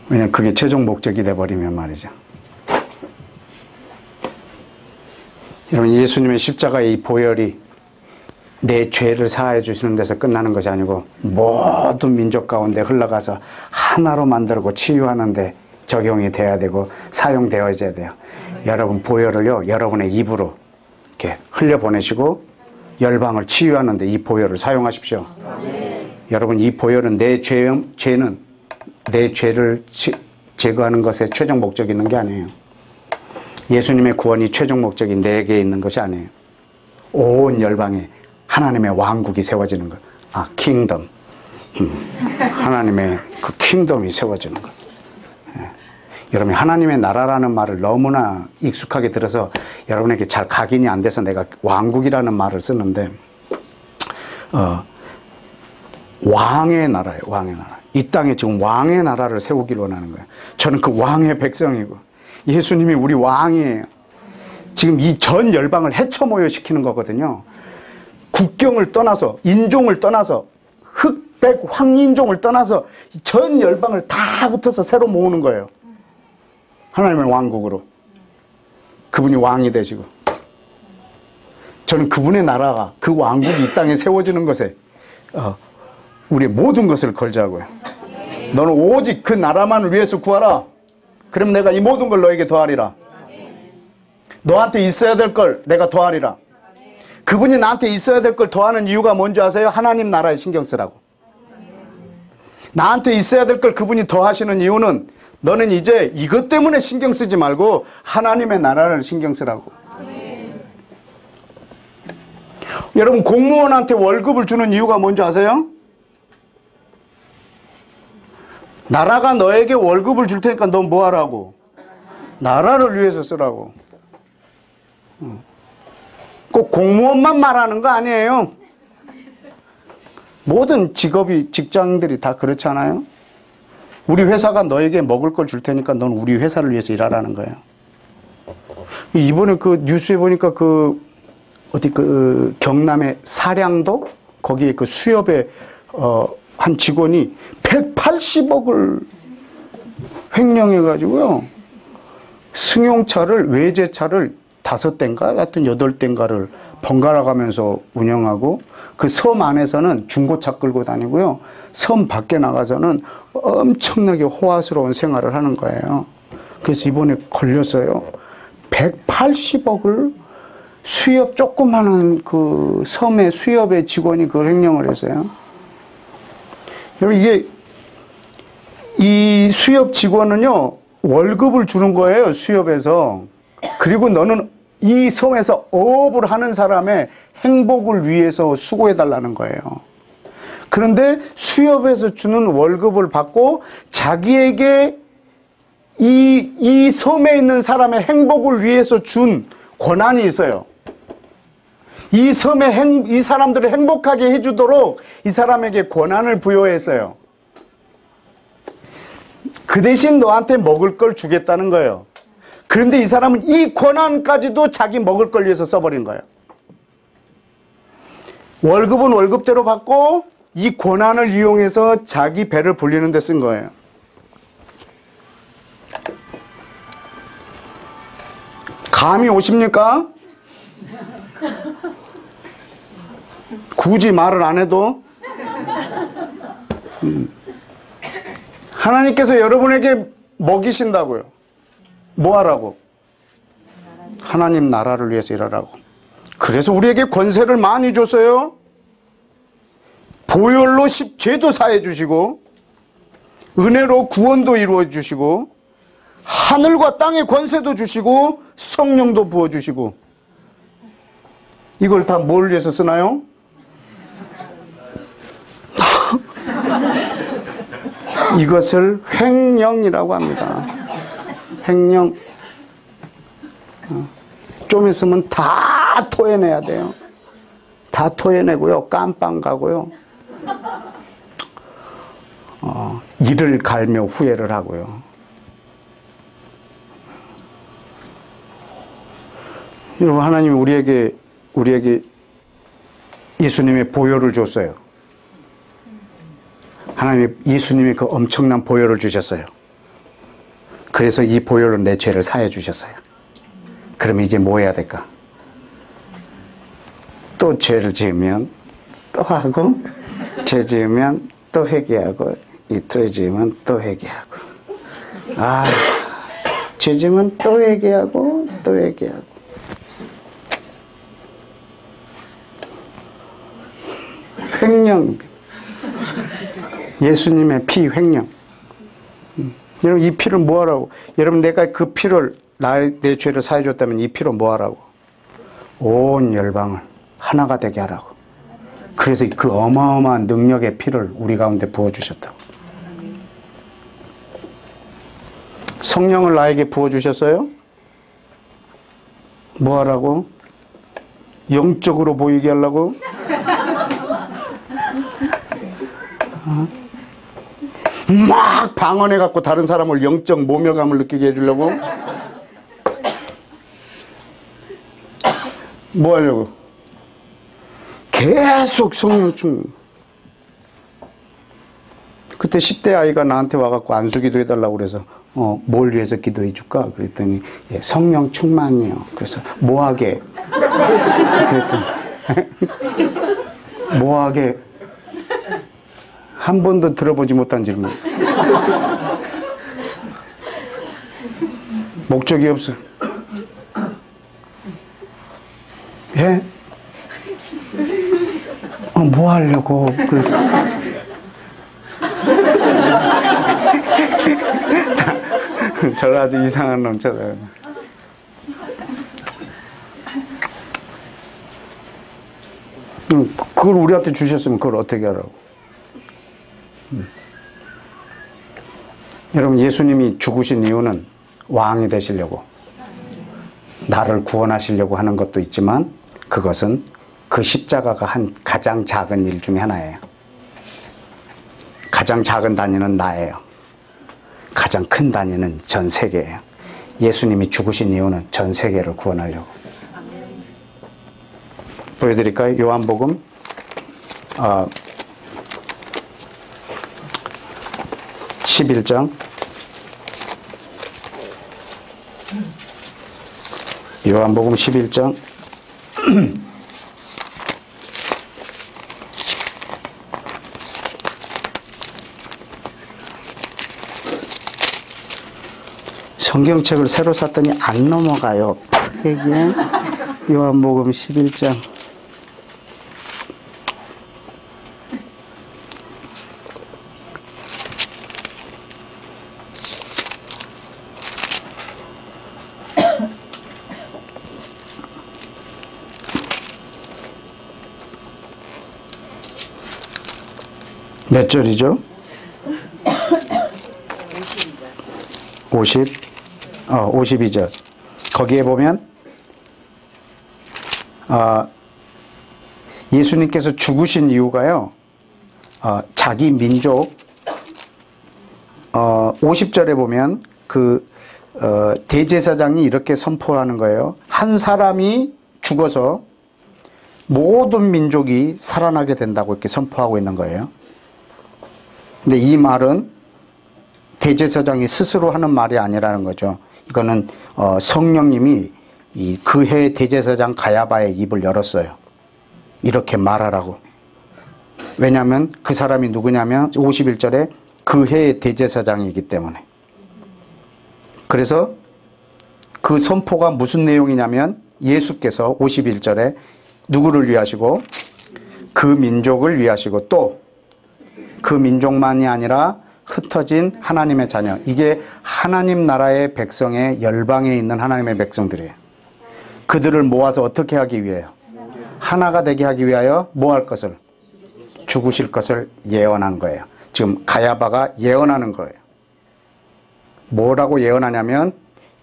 왜냐하면 그게 최종 목적이 돼버리면 말이죠. 여러분 예수님의 십자가의 이 보혈이 내 죄를 사하여 주시는 데서 끝나는 것이 아니고 모든 민족 가운데 흘러가서 하나로 만들고 치유하는 데 적용이 돼야 되고 사용되어져야 돼요. 여러분 보혈을요 여러분의 입으로 이렇게 흘려보내시고 열방을 치유하는 데 이 보혈을 사용하십시오. 여러분 이 보혈은 내 죄를 제거하는 것에 최종 목적이 있는 게 아니에요. 예수님의 구원이 최종 목적이 내게 있는 것이 아니에요. 온 열방에 하나님의 왕국이 세워지는 것. 킹덤. 하나님의 그 킹덤이 세워지는 것. 여러분 하나님의 나라라는 말을 너무나 익숙하게 들어서 여러분에게 잘 각인이 안 돼서 내가 왕국이라는 말을 쓰는데 왕의 나라예요. 왕의 나라. 이 땅에 지금 왕의 나라를 세우기를 원하는 거예요. 저는 그 왕의 백성이고 예수님이 우리 왕이에요. 지금 이 전 열방을 해쳐모여시키는 거거든요. 국경을 떠나서 인종을 떠나서 흑백 황인종을 떠나서 전 열방을 다 흩어서 새로 모으는 거예요. 하나님의 왕국으로. 그분이 왕이 되시고 저는 그분의 나라가 그 왕국이 이 땅에 세워지는 것에 우리의 모든 것을 걸자고요. 너는 오직 그 나라만을 위해서 구하라. 그럼 내가 이 모든 걸 너에게 더하리라. 너한테 있어야 될 걸 내가 더하리라. 그분이 나한테 있어야 될 걸 더하는 이유가 뭔지 아세요? 하나님 나라에 신경 쓰라고. 나한테 있어야 될 걸 그분이 더하시는 이유는 너는 이제 이것 때문에 신경 쓰지 말고 하나님의 나라를 신경 쓰라고. 여러분 공무원한테 월급을 주는 이유가 뭔지 아세요? 나라가 너에게 월급을 줄 테니까 넌 뭐 하라고? 나라를 위해서 쓰라고. 꼭 공무원만 말하는 거 아니에요. 모든 직장들이 다 그렇잖아요. 우리 회사가 너에게 먹을 걸 줄 테니까 넌 우리 회사를 위해서 일하라는 거예요. 이번에 그 뉴스에 보니까 경남의 사량도 거기에 그 수협에 한 직원이 180억을 횡령해가지고요. 승용차를 외제차를 5대인가 하여튼 8대인가를 번갈아 가면서 운영하고 그 섬 안에서는 중고차 끌고 다니고요. 섬 밖에 나가서는 엄청나게 호화스러운 생활을 하는 거예요. 그래서 이번에 걸렸어요. 180억을 수협 조그마한 그 섬의 수협의 직원이 그걸 횡령을 했어요. 여러분 이게 이 수협 직원은요 월급을 주는 거예요. 수협에서. 그리고 너는 이 섬에서 어업을 하는 사람의 행복을 위해서 수고해달라는 거예요. 그런데 수협에서 주는 월급을 받고 자기에게 이 섬에 있는 사람의 행복을 위해서 준 권한이 있어요. 이 사람들을 행복하게 해주도록 이 사람에게 권한을 부여했어요. 그 대신 너한테 먹을 걸 주겠다는 거예요. 그런데 이 사람은 이 권한까지도 자기 먹을 걸 위해서 써버린 거예요. 월급은 월급대로 받고 이 고난을 이용해서 자기 배를 불리는 데 쓴 거예요. 감이 오십니까? 굳이 말을 안 해도 하나님께서 여러분에게 먹이신다고요. 뭐 하라고? 하나님 나라를 위해서 일하라고. 그래서 우리에게 권세를 많이 줬어요. 보혈로 죄도 사해 주시고 은혜로 구원도 이루어 주시고 하늘과 땅의 권세도 주시고 성령도 부어 주시고. 이걸 다 뭘 위해서 쓰나요? 이것을 횡령이라고 합니다. 횡령. 좀 있으면 다 토해내야 돼요. 다 토해내고요. 깜빵 가고요. 이를 갈며 후회를 하고요. 여러분, 하나님이 우리에게 예수님의 보혈을 줬어요. 하나님이 예수님이 그 엄청난 보혈을 주셨어요. 그래서 이 보혈로 내 죄를 사해 주셨어요. 그럼 이제 뭐 해야 될까? 또 죄를 지으면 또 하고, 죄 지으면 또 회개하고, 이틀 지으면 또 회개하고, 죄 지으면 또 회개하고, 또 회개하고. 횡령. 예수님의 피 횡령. 여러분, 이 피를 뭐 하라고? 여러분, 내가 그 피를 내 죄를 사해 줬다면 이 피로 뭐 하라고? 온 열방을 하나가 되게 하라고. 그래서 그 어마어마한 능력의 피를 우리 가운데 부어주셨다고. 성령을 나에게 부어주셨어요? 뭐 하라고? 영적으로 보이게 하려고? 막 방언해갖고 다른 사람을 영적 모멸감을 느끼게 해주려고? 뭐 하려고? 계속 성령 충. 그때 10대 아이가 나한테 와갖고 안수 기도해달라고 그래서 뭘 위해서 기도해 줄까? 그랬더니 성령 충만이요. 그래서 뭐하게? 그랬더니 뭐하게? 한 번도 들어보지 못한 질문. 목적이 없어. 예? 뭐 하려고? 그래서 저를 아주 이상한 놈 찾아요. 그걸 우리한테 주셨으면 그걸 어떻게 하라고? 여러분, 예수님이 죽으신 이유는 왕이 되시려고, 나를 구원하시려고 하는 것도 있지만 그것은 그 십자가가 한 가장 작은 일 중에 하나예요. 가장 작은 단위는 나예요. 가장 큰 단위는 전 세계예요. 예수님이 죽으신 이유는 전 세계를 구원하려고. 보여드릴까요? 요한복음 11장. 요한복음 11장. 성경책을 새로 샀더니 안 넘어가요. 이게 요한복음 11장. 몇 절이죠? 52절. 거기에 보면 예수님께서 죽으신 이유가요, 자기 민족 50절에 보면 대제사장이 이렇게 선포하는 거예요. 한 사람이 죽어서 모든 민족이 살아나게 된다고 이렇게 선포하고 있는 거예요. 근데 이 말은 대제사장이 스스로 하는 말이 아니라는 거죠. 이거는 성령님이 그 해 대제사장 가야바의 입을 열었어요. 이렇게 말하라고. 왜냐하면 그 사람이 누구냐면 51절에 그 해의 대제사장이기 때문에. 그래서 그 선포가 무슨 내용이냐면 예수께서 51절에 누구를 위하시고 그 민족을 위하시고 또 그 민족만이 아니라 흩어진 하나님의 자녀, 이게 하나님 나라의 백성의 열방에 있는 하나님의 백성들이에요. 그들을 모아서 어떻게 하기 위해요? 하나가 되게 하기 위하여 뭐 할 것을? 죽으실 것을 예언한 거예요. 지금 가야바가 예언하는 거예요. 뭐라고 예언하냐면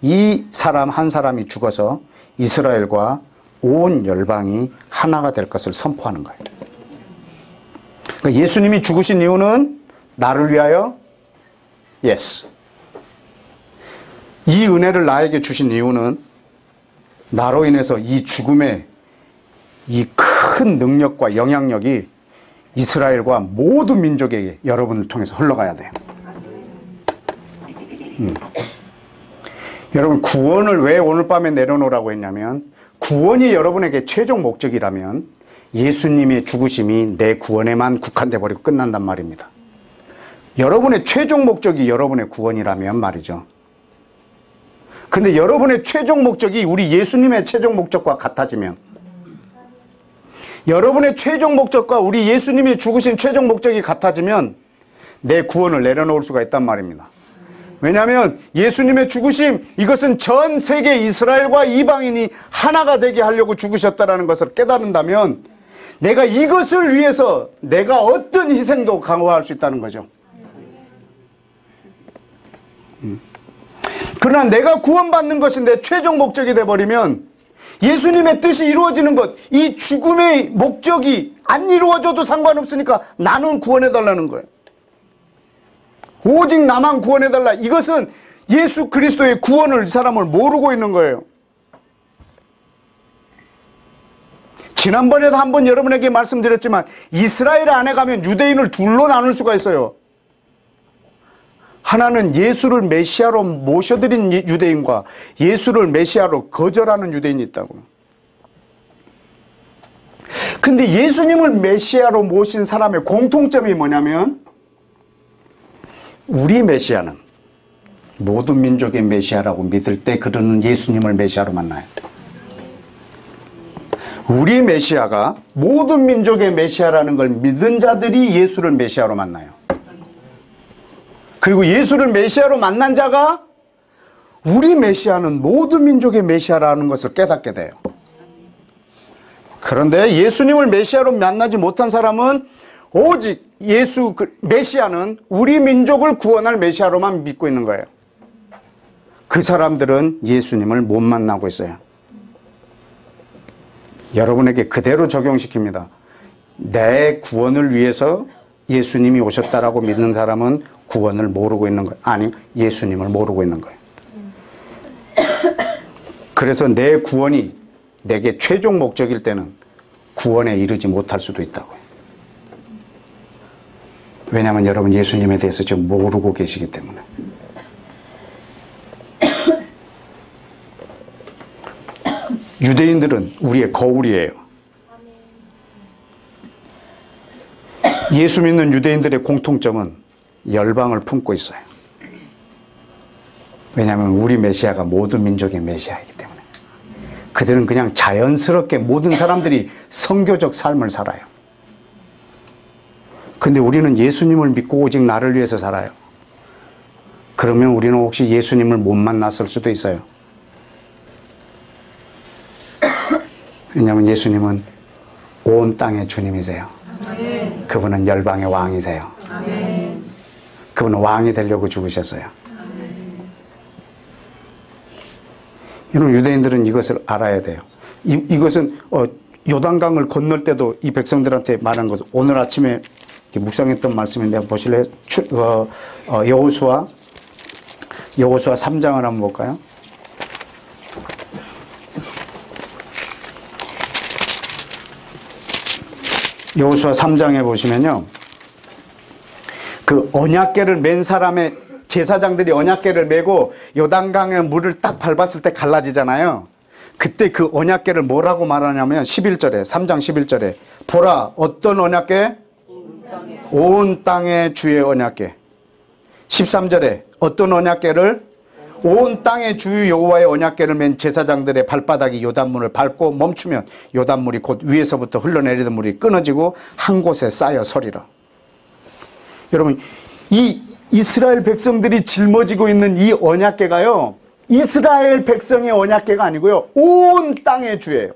이 사람 한 사람이 죽어서 이스라엘과 온 열방이 하나가 될 것을 선포하는 거예요. 그러니까 예수님이 죽으신 이유는 나를 위하여? Yes. 이 은혜를 나에게 주신 이유는 나로 인해서 이 죽음의 이 큰 능력과 영향력이 이스라엘과 모든 민족에게 여러분을 통해서 흘러가야 돼요. 여러분, 구원을 왜 오늘 밤에 내려놓으라고 했냐면 구원이 여러분에게 최종 목적이라면 예수님의 죽으심이 내 구원에만 국한돼 버리고 끝난단 말입니다. 여러분의 최종 목적이 여러분의 구원이라면 말이죠. 근데 여러분의 최종 목적이 우리 예수님의 최종 목적과 같아지면, 여러분의 최종 목적과 우리 예수님이 죽으신 최종 목적이 같아지면 내 구원을 내려놓을 수가 있단 말입니다. 왜냐하면 예수님의 죽으심, 이것은 전 세계 이스라엘과 이방인이 하나가 되게 하려고 죽으셨다는 것을 깨닫는다면 내가 이것을 위해서 내가 어떤 희생도 강화할 수 있다는 거죠. 그러나 내가 구원받는 것이 내 최종 목적이 돼버리면 예수님의 뜻이 이루어지는 것, 이 죽음의 목적이 안 이루어져도 상관없으니까 나는 구원해달라는 거예요. 오직 나만 구원해달라. 이것은 예수 그리스도의 구원을 이 사람을 모르고 있는 거예요. 지난번에도 한번 여러분에게 말씀드렸지만 이스라엘 안에 가면 유대인을 둘로 나눌 수가 있어요. 하나는 예수를 메시아로 모셔드린 유대인과 예수를 메시아로 거절하는 유대인이 있다고. 근데 예수님을 메시아로 모신 사람의 공통점이 뭐냐면 우리 메시아는 모든 민족의 메시아라고 믿을 때 그들은 예수님을 메시아로 만나요. 우리 메시아가 모든 민족의 메시아라는 걸 믿은 자들이 예수를 메시아로 만나요. 그리고 예수를 메시아로 만난 자가 우리 메시아는 모든 민족의 메시아라는 것을 깨닫게 돼요. 그런데 예수님을 메시아로 만나지 못한 사람은 오직 예수 메시아는 우리 민족을 구원할 메시아로만 믿고 있는 거예요. 그 사람들은 예수님을 못 만나고 있어요. 여러분에게 그대로 적용시킵니다. 내 구원을 위해서 예수님이 오셨다라고 믿는 사람은 구원을 모르고 있는 거예요. 아니, 예수님을 모르고 있는 거예요. 그래서 내 구원이 내게 최종 목적일 때는 구원에 이르지 못할 수도 있다고요. 왜냐하면 여러분 예수님에 대해서 지금 모르고 계시기 때문에. 유대인들은 우리의 거울이에요. 예수 믿는 유대인들의 공통점은 열방을 품고 있어요. 왜냐하면 우리 메시아가 모든 민족의 메시아이기 때문에. 그들은 그냥 자연스럽게 모든 사람들이 선교적 삶을 살아요. 근데 우리는 예수님을 믿고 오직 나를 위해서 살아요. 그러면 우리는 혹시 예수님을 못 만났을 수도 있어요. 왜냐하면 예수님은 온 땅의 주님이세요. 아멘. 그분은 열방의 왕이세요. 아멘. 그분은 왕이 되려고 죽으셨어요. 아멘. 여러분 유대인들은 이것을 알아야 돼요. 이것은 요단강을 건널 때도 이 백성들한테 말한 것. 오늘 아침에 묵상했던 말씀인데 보실래요? 여호수아 3장을 한번 볼까요? 여호수아 3장에 보시면요, 그 언약궤를 맨 사람의 제사장들이 언약궤를 메고 요단강에 물을 딱 밟았을 때 갈라지잖아요. 그때 그 언약궤를 뭐라고 말하냐면 11절에 3장 11절에 보라 어떤 언약궤? 온 땅의 주의 언약궤. 13절에 어떤 언약궤를? 온 땅의 주 여호와의 언약궤를 맨 제사장들의 발바닥이 요단물을 밟고 멈추면 요단물이 곧 위에서부터 흘러내리던 물이 끊어지고 한 곳에 쌓여 서리라. 여러분, 이 이스라엘 백성들이 짊어지고 있는 이 언약궤가요, 이스라엘 백성의 언약궤가 아니고요, 온 땅의 주예요.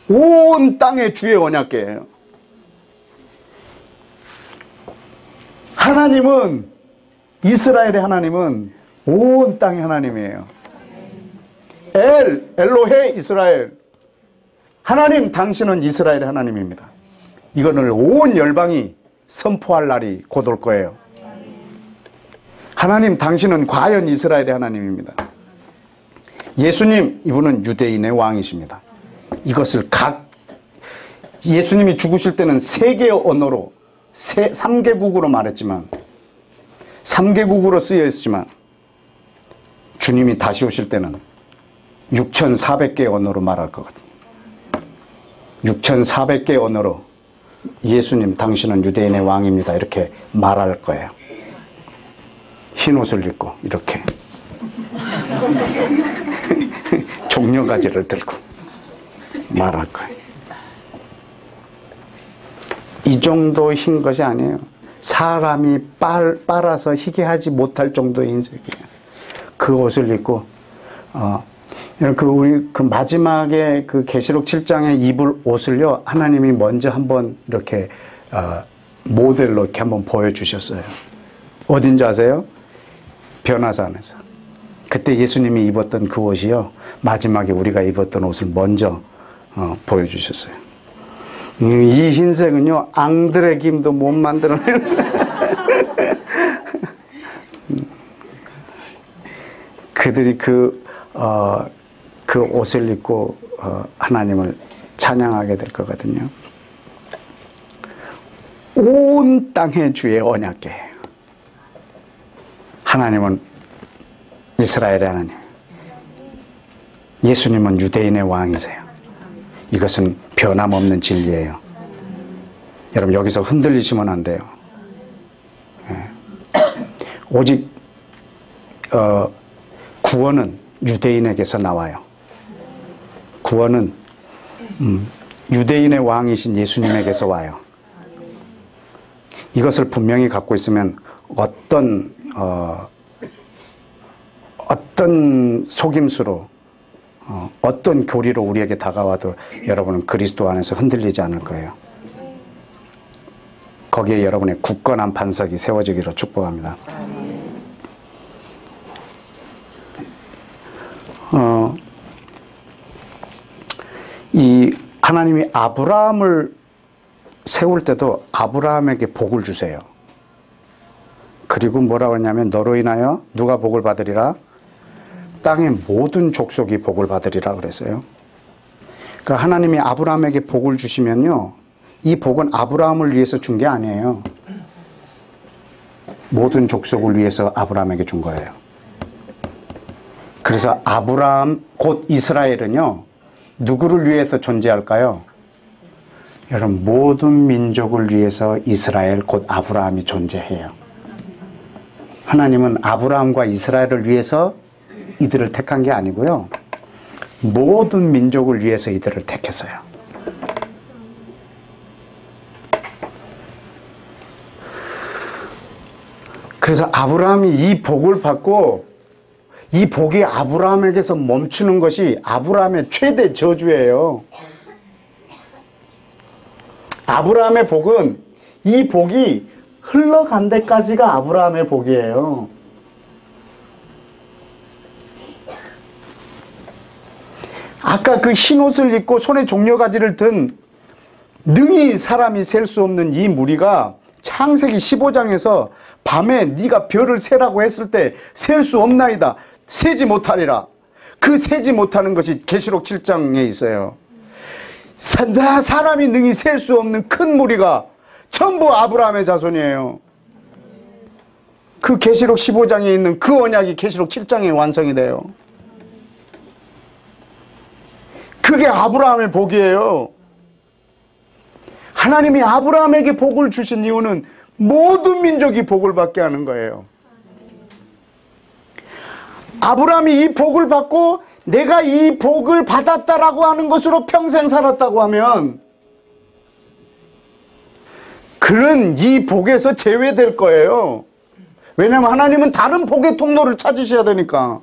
온 땅의 주의 언약궤예요. 하나님은, 이스라엘의 하나님은 온 땅의 하나님이에요. 엘로헤 이스라엘. 하나님, 당신은 이스라엘의 하나님입니다. 이거를 온 열방이 선포할 날이 곧 올 거예요. 하나님, 당신은 과연 이스라엘의 하나님입니다. 예수님, 이분은 유대인의 왕이십니다. 이것을 예수님이 죽으실 때는 세 개의 언어로 3개국으로 말했지만 3개국으로 쓰여 있지만 주님이 다시 오실 때는 6,400개의 언어로 말할 거거든요. 6,400개의 언어로 예수님, 당신은 유대인의 왕입니다, 이렇게 말할 거예요. 흰 옷을 입고 이렇게 종려가지를 들고 말할 거예요. 이 정도 흰 것이 아니에요. 사람이 빨아서 희게 하지 못할 정도의 흰색이에요. 그 옷을 입고 우리 그 마지막에 그 계시록 7장에 입을 옷을요, 하나님이 먼저 한번 이렇게 모델로 이렇게 한번 보여주셨어요. 어딘지 아세요? 변화산에서. 그때 예수님이 입었던 그 옷이요, 마지막에 우리가 입었던 옷을 먼저 보여주셨어요. 이 흰색은요, 앙드레 김도 못 만들어내는 그들이 그 옷을 입고 하나님을 찬양하게 될 거거든요. 온 땅의 주의 언약궤. 하나님은 이스라엘의 하나님, 예수님은 유대인의 왕이세요. 이것은 변함없는 진리예요. 여러분, 여기서 흔들리시면 안 돼요. 오직 구원은 유대인에게서 나와요. 구원은 유대인의 왕이신 예수님에게서 와요. 이것을 분명히 갖고 있으면 어떤 속임수로, 어떤 교리로 우리에게 다가와도 여러분은 그리스도 안에서 흔들리지 않을 거예요. 거기에 여러분의 굳건한 반석이 세워지기로 축복합니다. 이 하나님이 아브라함을 세울 때도 아브라함에게 복을 주세요. 그리고 뭐라고 했냐면, 너로 인하여 누가 복을 받으리라? 땅의 모든 족속이 복을 받으리라 그랬어요. 그러니까 하나님이 아브라함에게 복을 주시면요, 이 복은 아브라함을 위해서 준 게 아니에요. 모든 족속을 위해서 아브라함에게 준 거예요. 그래서 아브라함 곧 이스라엘은요, 누구를 위해서 존재할까요? 여러분, 모든 민족을 위해서 이스라엘 곧 아브라함이 존재해요. 하나님은 아브라함과 이스라엘을 위해서 이들을 택한 게 아니고요, 모든 민족을 위해서 이들을 택했어요. 그래서 아브라함이 이 복을 받고, 이 복이 아브라함에게서 멈추는 것이 아브라함의 최대 저주예요. 아브라함의 복은, 이 복이 흘러간 데까지가 아브라함의 복이에요. 아까 그 흰옷을 입고 손에 종려가지를 든 능히 사람이 셀 수 없는 이 무리가 창세기 15장에서 밤에 네가 별을 세라고 했을 때 셀 수 없나이다, 세지 못하리라. 그 세지 못하는 것이 계시록 7장에 있어요. 사람이 능히 셀 수 없는 큰 무리가 전부 아브라함의 자손이에요. 그 계시록 15장에 있는 그 언약이 계시록 7장에 완성이 돼요. 그게 아브라함의 복이에요. 하나님이 아브라함에게 복을 주신 이유는 모든 민족이 복을 받게 하는 거예요. 아브라함이 이 복을 받고 내가 이 복을 받았다라고 하는 것으로 평생 살았다고 하면 그는 이 복에서 제외될 거예요. 왜냐하면 하나님은 다른 복의 통로를 찾으셔야 되니까.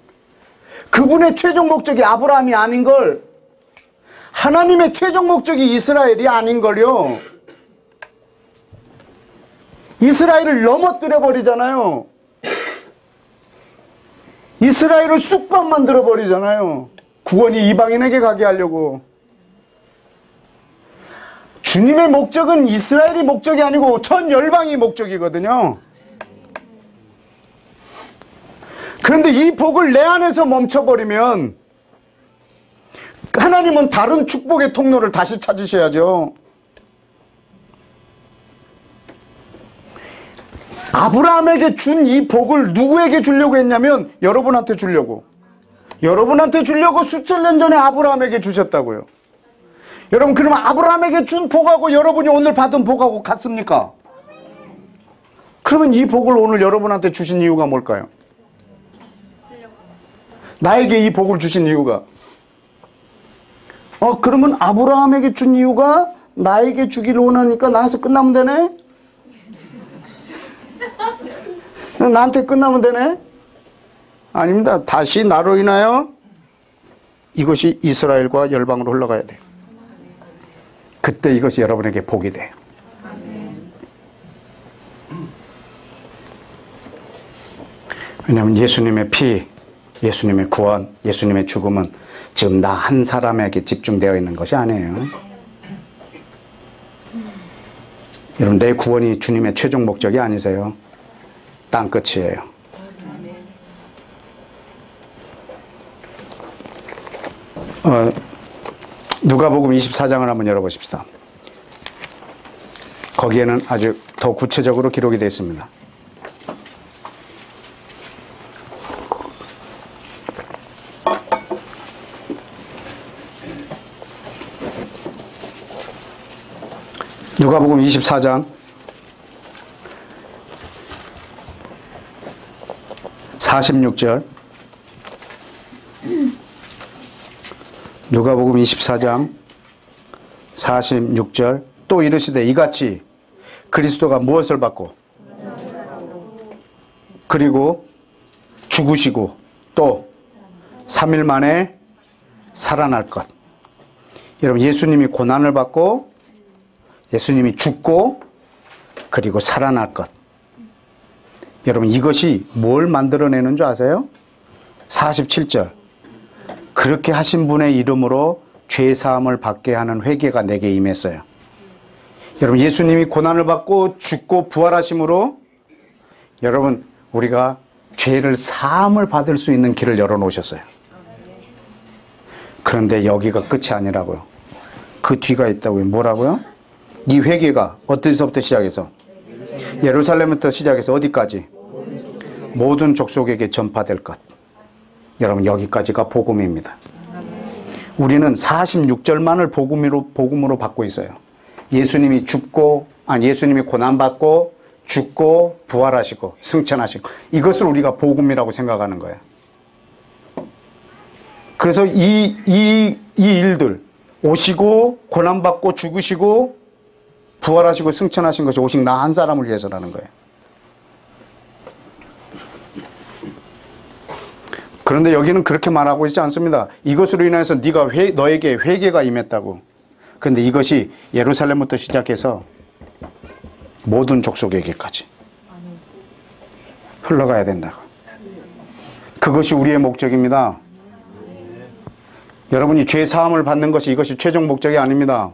그분의 최종 목적이 아브라함이 아닌 걸, 하나님의 최종 목적이 이스라엘이 아닌 걸요. 이스라엘을 넘어뜨려 버리잖아요. 이스라엘을 쑥밥 만들어 버리잖아요. 구원이 이방인에게 가게 하려고. 주님의 목적은 이스라엘이 목적이 아니고 전 열방이 목적이거든요. 그런데 이 복을 내 안에서 멈춰버리면 하나님은 다른 축복의 통로를 다시 찾으셔야죠. 아브라함에게 준 이 복을 누구에게 주려고 했냐면 여러분한테 주려고. 여러분한테 주려고 수천 년 전에 아브라함에게 주셨다고요. 여러분, 그러면 아브라함에게 준 복하고 여러분이 오늘 받은 복하고 같습니까? 그러면 이 복을 오늘 여러분한테 주신 이유가 뭘까요? 나에게 이 복을 주신 이유가, 그러면 아브라함에게 준 이유가 나에게 주기를 원하니까 나에서 끝나면 되네? 나한테 끝나면 되네? 아닙니다. 다시 나로 인하여 이것이 이스라엘과 열방으로 흘러가야 돼요. 그때 이것이 여러분에게 복이 돼요. 왜냐하면 예수님의 피, 예수님의 구원, 예수님의 죽음은 지금 나 한 사람에게 집중되어 있는 것이 아니에요. 여러분, 내 구원이 주님의 최종 목적이 아니세요. 땅끝이에요. 누가복음 24장을 한번 열어보십시다. 거기에는 아주 더 구체적으로 기록이 되어 있습니다. 누가복음 24장 46절, 누가복음 24장 46절, 또 이르시되 이같이 그리스도가 무엇을 받고 그리고 죽으시고 또 3일 만에 살아날 것. 여러분, 예수님이 고난을 받고 예수님이 죽고 그리고 살아날 것. 여러분, 이것이 뭘 만들어내는 줄 아세요? 47절. 그렇게 하신 분의 이름으로 죄사함을 받게 하는 회개가 내게 임했어요. 여러분, 예수님이 고난을 받고 죽고 부활하심으로 여러분, 우리가 죄를 사함을 받을 수 있는 길을 열어놓으셨어요. 그런데 여기가 끝이 아니라고요. 그 뒤가 있다고요. 뭐라고요? 이 회개가 어디서부터 시작해서? 예루살렘부터 시작해서 어디까지? 모든 족속에게 전파될 것. 여러분, 여기까지가 복음입니다. 우리는 46절만을 복음으로 받고 있어요. 예수님이 예수님이 고난받고 죽고 부활하시고 승천하시고, 이것을 우리가 복음이라고 생각하는 거예요. 그래서 이 일들, 오시고 고난받고 죽으시고 부활하시고 승천하신 것이 오직 나 한 사람을 위해서라는 거예요. 그런데 여기는 그렇게 말하고 있지 않습니다. 이것으로 인해서 너에게 회개가 임했다고. 그런데 이것이 예루살렘부터 시작해서 모든 족속에게까지 흘러가야 된다고. 그것이 우리의 목적입니다. 여러분이 죄 사함을 받는 것이 이것이 최종 목적이 아닙니다.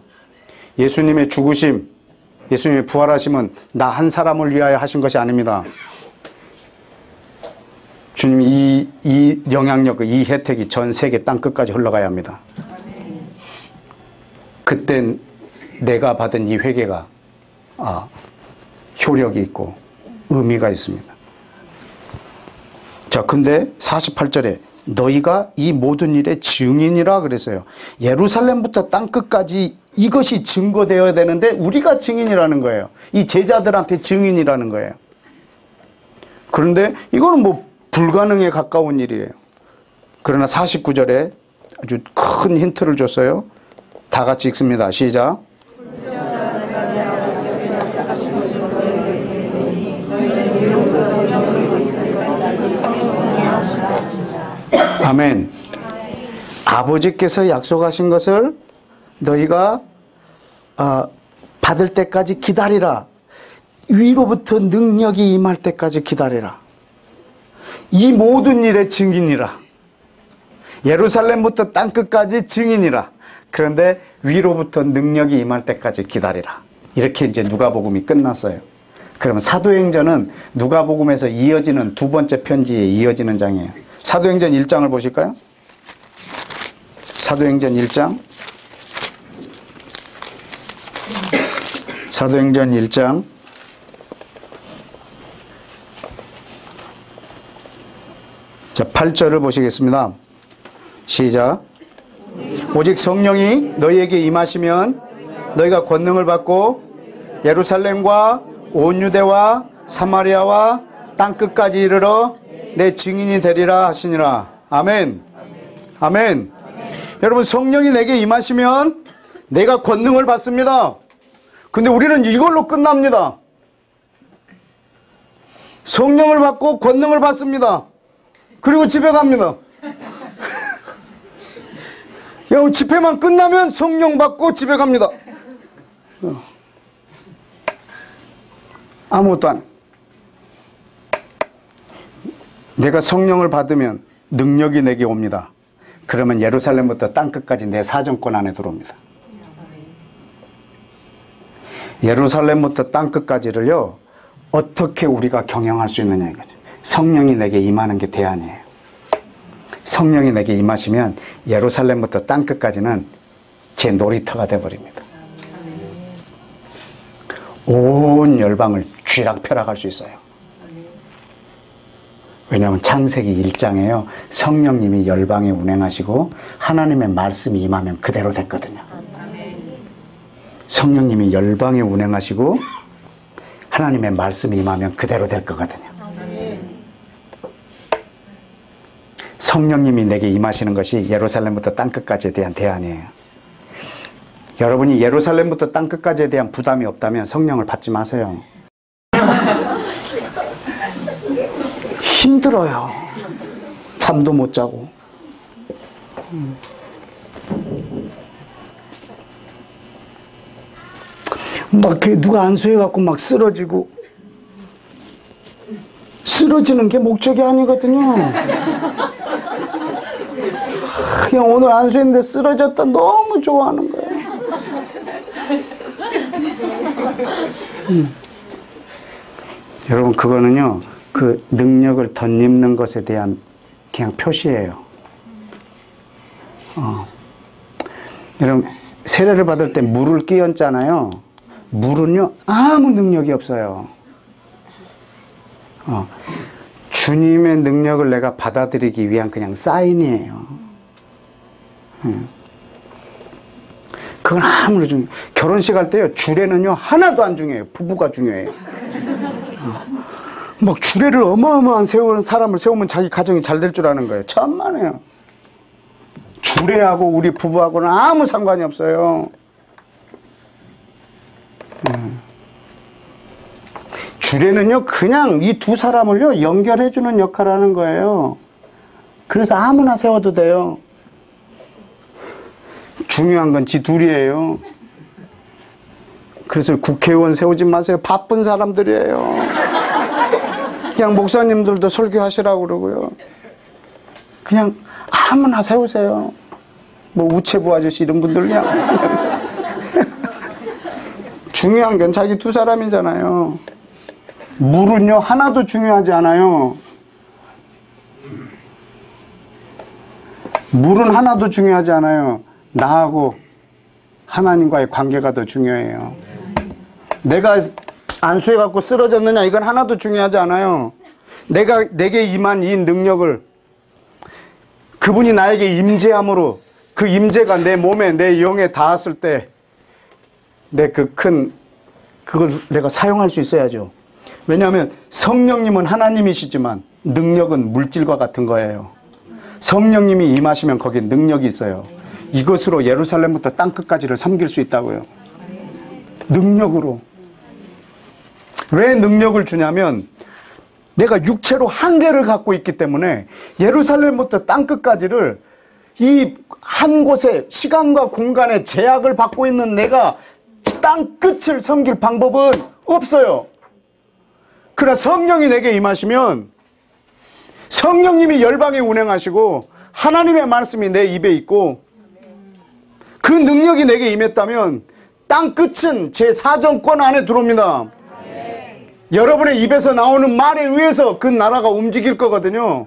예수님의 죽으심, 예수님의 부활하심은 나 한 사람을 위하여 하신 것이 아닙니다. 주님이 이 영향력, 이 혜택이 전 세계 땅끝까지 흘러가야 합니다. 그땐 내가 받은 이 회개가 효력이 있고 의미가 있습니다. 자, 근데 48절에 너희가 이 모든 일의 증인이라 그랬어요. 예루살렘부터 땅끝까지 이것이 증거되어야 되는데 우리가 증인이라는 거예요. 이 제자들한테 증인이라는 거예요. 그런데 이거는 뭐 불가능에 가까운 일이에요. 그러나 49절에 아주 큰 힌트를 줬어요. 다 같이 읽습니다. 시작. 아멘. 아버지께서 약속하신 것을 너희가 받을 때까지 기다리라. 위로부터 능력이 임할 때까지 기다리라. 이 모든 일의 증인이라. 예루살렘부터 땅끝까지 증인이라. 그런데 위로부터 능력이 임할 때까지 기다리라. 이렇게 이제 누가복음이 끝났어요. 그러면 사도행전은 누가복음에서 이어지는 두 번째 편지에 이어지는 장이에요. 사도행전 1장을 보실까요? 사도행전 1장. 사도행전 1장. 자, 8절을 보시겠습니다. 시작. 오직 성령이 너희에게 임하시면 너희가 권능을 받고 예루살렘과 온 유대와 사마리아와 땅끝까지 이르러 내 증인이 되리라 하시니라. 아멘. 아멘. 여러분, 성령이 내게 임하시면 내가 권능을 받습니다. 근데 우리는 이걸로 끝납니다. 성령을 받고 권능을 받습니다. 그리고 집에 갑니다. 집회만 끝나면 성령 받고 집에 갑니다. 아무것도 안. 내가 성령을 받으면 능력이 내게 옵니다. 그러면 예루살렘부터 땅끝까지 내 사정권 안에 들어옵니다. 예루살렘부터 땅끝까지를요, 어떻게 우리가 경영할 수 있느냐 이거죠. 성령이 내게 임하는 게 대안이에요. 성령이 내게 임하시면 예루살렘부터 땅끝까지는 제 놀이터가 되어버립니다. 온 열방을 쥐락펴락할 수 있어요. 왜냐하면 창세기 1장에요. 성령님이 열방에 운행하시고 하나님의 말씀이 임하면 그대로 됐거든요. 성령님이 열방에 운행하시고 하나님의 말씀이 임하면 그대로 될 거거든요. 성령님이 내게 임하시는 것이 예루살렘부터 땅끝까지에 대한 대안이에요. 여러분이 예루살렘부터 땅끝까지에 대한 부담이 없다면 성령을 받지 마세요. 힘들어요. 잠도 못 자고. 막 누가 안수해갖고 막 쓰러지고. 쓰러지는 게 목적이 아니거든요. 그냥 오늘 안수했는데 쓰러졌다 너무 좋아하는 거예요. 여러분, 그거는요, 그 능력을 덧입는 것에 대한 그냥 표시예요. 여러분, 세례를 받을 때 물을 끼얹잖아요. 물은요, 아무 능력이 없어요. 주님의 능력을 내가 받아들이기 위한 그냥 사인이에요. 그건 아무리 중요해요. 결혼식 할 때요, 주례는요, 하나도 안 중요해요. 부부가 중요해요. 막 주례를 어마어마한 사람을 세우면 자기 가정이 잘 될 줄 아는 거예요. 천만에요. 주례하고 우리 부부하고는 아무 상관이 없어요. 주례는요, 그냥 이 두 사람을요, 연결해주는 역할을 하는 거예요. 그래서 아무나 세워도 돼요. 중요한 건 지 둘이에요. 그래서 국회의원 세우지 마세요. 바쁜 사람들이에요. 그냥 목사님들도 설교하시라고 그러고요. 그냥 아무나 세우세요. 뭐 우체부 아저씨 이런 분들 그냥. 중요한 건 자기 두 사람이잖아요. 물은요, 하나도 중요하지 않아요. 물은 하나도 중요하지 않아요. 나하고 하나님과의 관계가 더 중요해요. 내가 안수해갖고 쓰러졌느냐 이건 하나도 중요하지 않아요. 내게 임한 이 능력을 그분이 나에게 임재함으로 그 임재가 내 몸에 내 영에 닿았을 때 그걸 내가 사용할 수 있어야죠. 왜냐하면 성령님은 하나님이시지만 능력은 물질과 같은 거예요. 성령님이 임하시면 거기에 능력이 있어요. 이것으로 예루살렘부터 땅끝까지를 섬길 수 있다고요. 능력으로. 왜 능력을 주냐면 내가 육체로 한계를 갖고 있기 때문에 예루살렘부터 땅끝까지를 이 한 곳에 시간과 공간의 제약을 받고 있는 내가 땅끝을 섬길 방법은 없어요. 그러나 성령이 내게 임하시면 성령님이 열방에 운행하시고 하나님의 말씀이 내 입에 있고 그 능력이 내게 임했다면 땅끝은 제 사정권 안에 들어옵니다. 여러분의 입에서 나오는 말에 의해서 그 나라가 움직일 거거든요.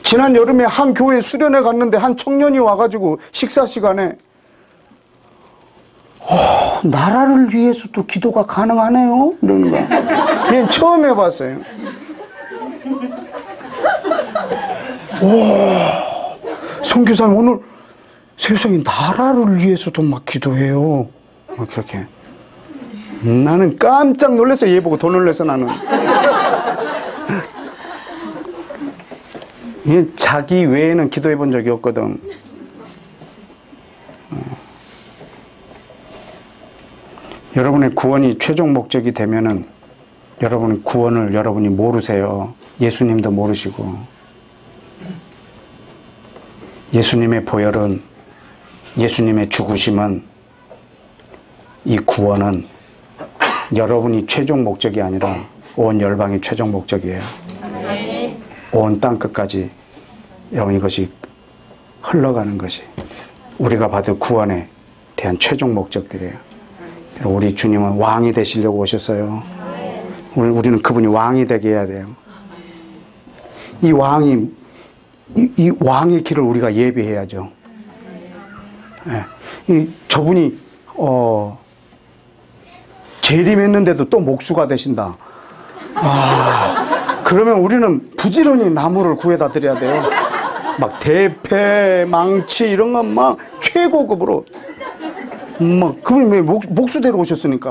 지난 여름에 한 교회 수련회 갔는데 한 청년이 와가지고 식사 시간에 나라를 위해서도 기도가 가능하네요? 이러는 거야. 얘는 처음 해봤어요. 선교사님 오늘 세상에 나라를 위해서도 막 기도해요. 그렇게. 나는 깜짝 놀랐어. 얘 보고 더 놀랐어 나는. 얘 자기 외에는 기도해 본 적이 없거든. 여러분의 구원이 최종 목적이 되면은 여러분의 구원을 여러분이 모르세요. 예수님도 모르시고. 예수님의 보혈은, 예수님의 죽으심은, 이 구원은 여러분이 최종 목적이 아니라 온 열방이 최종 목적이에요. 온 땅끝까지 여러분 이것이 흘러가는 것이 우리가 받을 구원에 대한 최종 목적들이에요. 우리 주님은 왕이 되시려고 오셨어요. 우리는 그분이 왕이 되게 해야 돼요. 이 왕의 길을 우리가 예비해야죠. 저분이 재림했는데도 또 목수가 되신다. 그러면 우리는 부지런히 나무를 구해다 드려야 돼요. 막 대패, 망치 이런 건 막 최고급으로. 그분이 왜 목수대로 오셨으니까.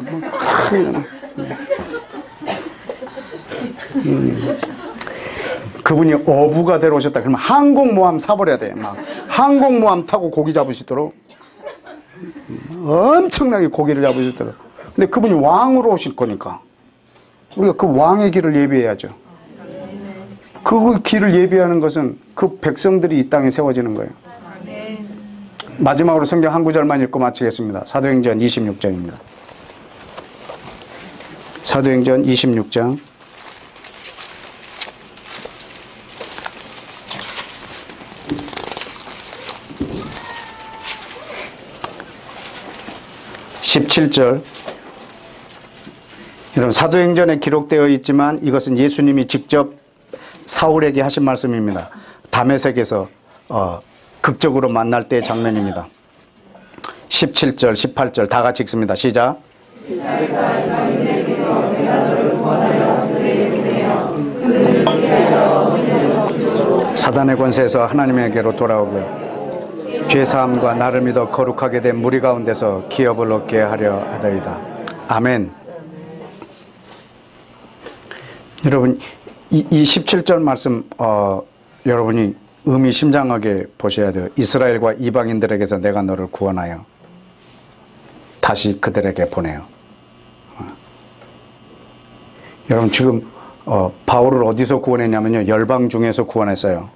그분이 어부가 되러 오셨다. 그러면 항공모함 사버려야 돼. 막 항공모함 타고 고기 잡으시도록. 엄청나게 고기를 잡으시도록. 근데 그분이 왕으로 오실 거니까. 우리가 그 왕의 길을 예비해야죠. 그 길을 예비하는 것은 그 백성들이 이 땅에 세워지는 거예요. 마지막으로 성경 한 구절만 읽고 마치겠습니다. 사도행전 26장입니다. 사도행전 26장 17절. 여러분 사도행전에 기록되어 있지만 이것은 예수님이 직접 사울에게 하신 말씀입니다. 다메섹에서 극적으로 만날 때의 장면입니다. 17절, 18절 다 같이 읽습니다. 시작. 사단의 권세에서 하나님에게로 돌아오고 죄사함과 나를 믿어 거룩하게 된 무리 가운데서 기업을 얻게 하려 하더이다. 아멘. 여러분 이 17절 말씀 여러분이 의미심장하게 보셔야 돼요. 이스라엘과 이방인들에게서 내가 너를 구원하여 다시 그들에게 보내요. 여러분 지금 바울을 어디서 구원했냐면요. 열방 중에서 구원했어요.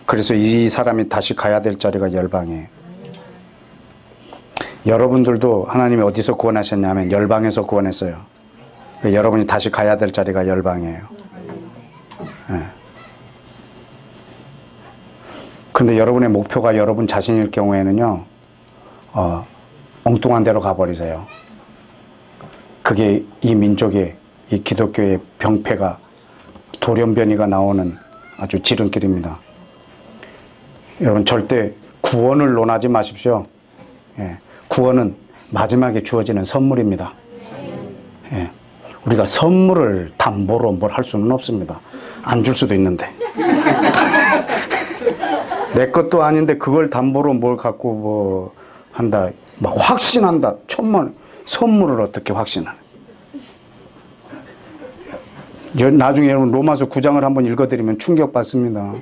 그래서 이 사람이 다시 가야 될 자리가 열방이에요. 여러분들도 하나님이 어디서 구원하셨냐면 열방에서 구원했어요. 여러분이 다시 가야 될 자리가 열방이에요. 네. 그런데 여러분의 목표가 여러분 자신일 경우에는요, 엉뚱한 데로 가버리세요. 그게 이 민족의, 이 기독교의 병폐가, 돌연변이가 나오는 아주 지름길입니다. 여러분 절대 구원을 논하지 마십시오. 예, 구원은 마지막에 주어지는 선물입니다. 예, 우리가 선물을 담보로 뭘 할 수는 없습니다. 안 줄 수도 있는데. 내 것도 아닌데 그걸 담보로 뭘 갖고 뭐 한다, 막 확신한다. 천만 선물을 어떻게 확신하는? 나중에 여러분 로마서 9장을 한번 읽어드리면 충격받습니다.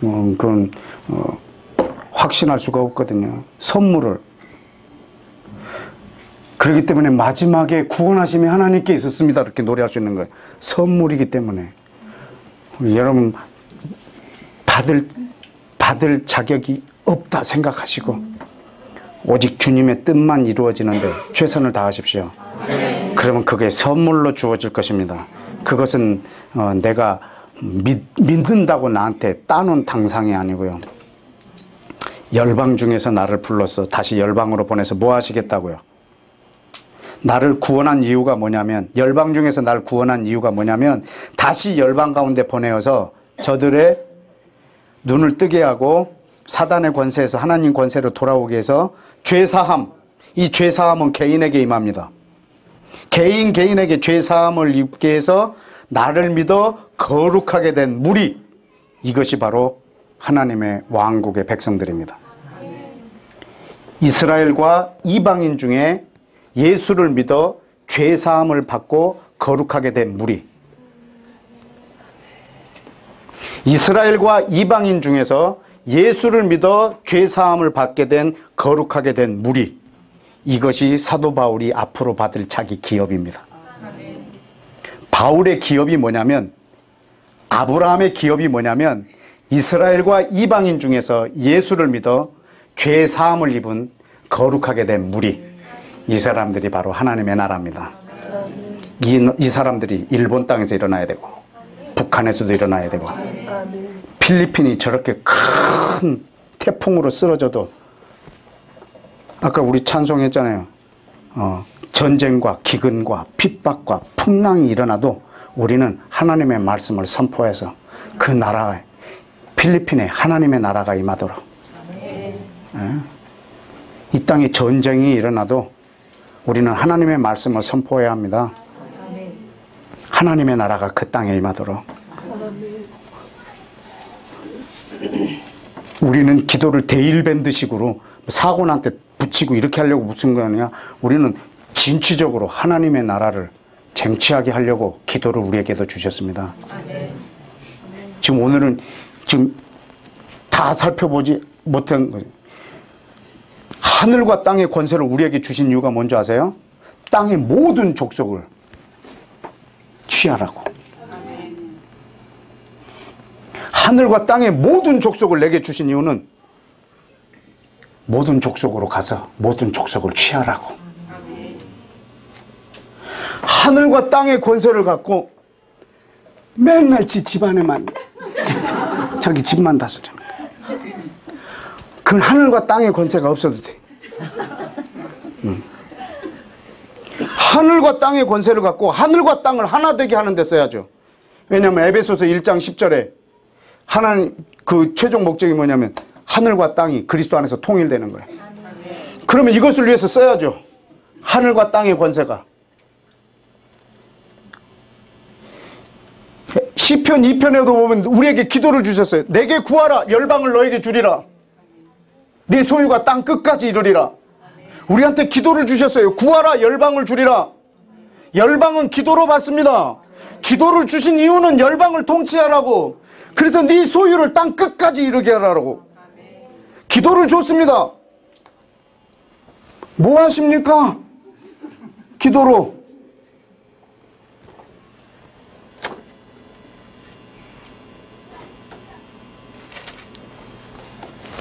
그건 확신할 수가 없거든요. 선물을. 그렇기 때문에 마지막에 구원하심이 하나님께 있었습니다. 이렇게 노래할 수 있는 거예요. 선물이기 때문에. 여러분 받을 자격이 없다 생각하시고 오직 주님의 뜻만 이루어지는데 최선을 다하십시오. 그러면 그게 선물로 주어질 것입니다. 그것은 내가 믿는다고 나한테 따놓은 당상이 아니고요. 열방 중에서 나를 불러서 다시 열방으로 보내서 뭐 하시겠다고요? 나를 구원한 이유가 뭐냐면, 열방 중에서 나를 구원한 이유가 뭐냐면 다시 열방 가운데 보내어서 저들의 눈을 뜨게 하고 사단의 권세에서 하나님 권세로 돌아오게 해서 죄사함, 이 죄사함은 개인에게 임합니다. 개인에게 죄사함을 입게 해서 나를 믿어 거룩하게 된 무리, 이것이 바로 하나님의 왕국의 백성들입니다. 이스라엘과 이방인 중에 예수를 믿어 죄사함을 받고 거룩하게 된 무리, 이스라엘과 이방인 중에서 예수를 믿어 죄사함을 받게 된 거룩하게 된 무리, 이것이 사도 바울이 앞으로 받을 자기 기업입니다. 바울의 기업이 뭐냐면, 아브라함의 기업이 뭐냐면 이스라엘과 이방인 중에서 예수를 믿어 죄사함을 입은 거룩하게 된 무리, 이 사람들이 바로 하나님의 나라입니다. 이 사람들이 일본 땅에서 일어나야 되고 북한에서도 일어나야 되고 필리핀이 저렇게 큰 태풍으로 쓰러져도, 아까 우리 찬송했잖아요. 전쟁과 기근과 핍박과 풍랑이 일어나도 우리는 하나님의 말씀을 선포해서 그 나라에, 필리핀에 하나님의 나라가 임하도록, 이 땅에 전쟁이 일어나도 우리는 하나님의 말씀을 선포해야 합니다. 하나님의 나라가 그 땅에 임하도록. 우리는 기도를 데일밴드식으로 사고난때 붙이고 이렇게 하려고 무슨 거 아니야. 우리는 진취적으로 하나님의 나라를 쟁취하게 하려고 기도를 우리에게도 주셨습니다. 지금 오늘은 지금 다 살펴보지 못한 거죠. 하늘과 땅의 권세를 우리에게 주신 이유가 뭔지 아세요? 땅의 모든 족속을 취하라고. 하늘과 땅의 모든 족속을 내게 주신 이유는 모든 족속으로 가서 모든 족속을 취하라고. 하늘과 땅의 권세를 갖고 맨날 집안에만 자기 집만 다스리는 거야. 그건 하늘과 땅의 권세가 없어도 돼. 하늘과 땅의 권세를 갖고 하늘과 땅을 하나 되게 하는 데 써야죠. 왜냐하면 에베소서 1장 10절에 하나님 그 최종 목적이 뭐냐면 하늘과 땅이 그리스도 안에서 통일되는 거예요. 그러면 이것을 위해서 써야죠. 하늘과 땅의 권세가. 시편 2편에도 보면 우리에게 기도를 주셨어요. 내게 구하라, 열방을 너에게 주리라. 네 소유가 땅 끝까지 이르리라. 우리한테 기도를 주셨어요. 구하라, 열방을 주리라. 열방은 기도로 받습니다. 기도를 주신 이유는 열방을 통치하라고. 그래서 네 소유를 땅 끝까지 이르게 하라고. 기도를 줬습니다. 뭐 하십니까? 기도로.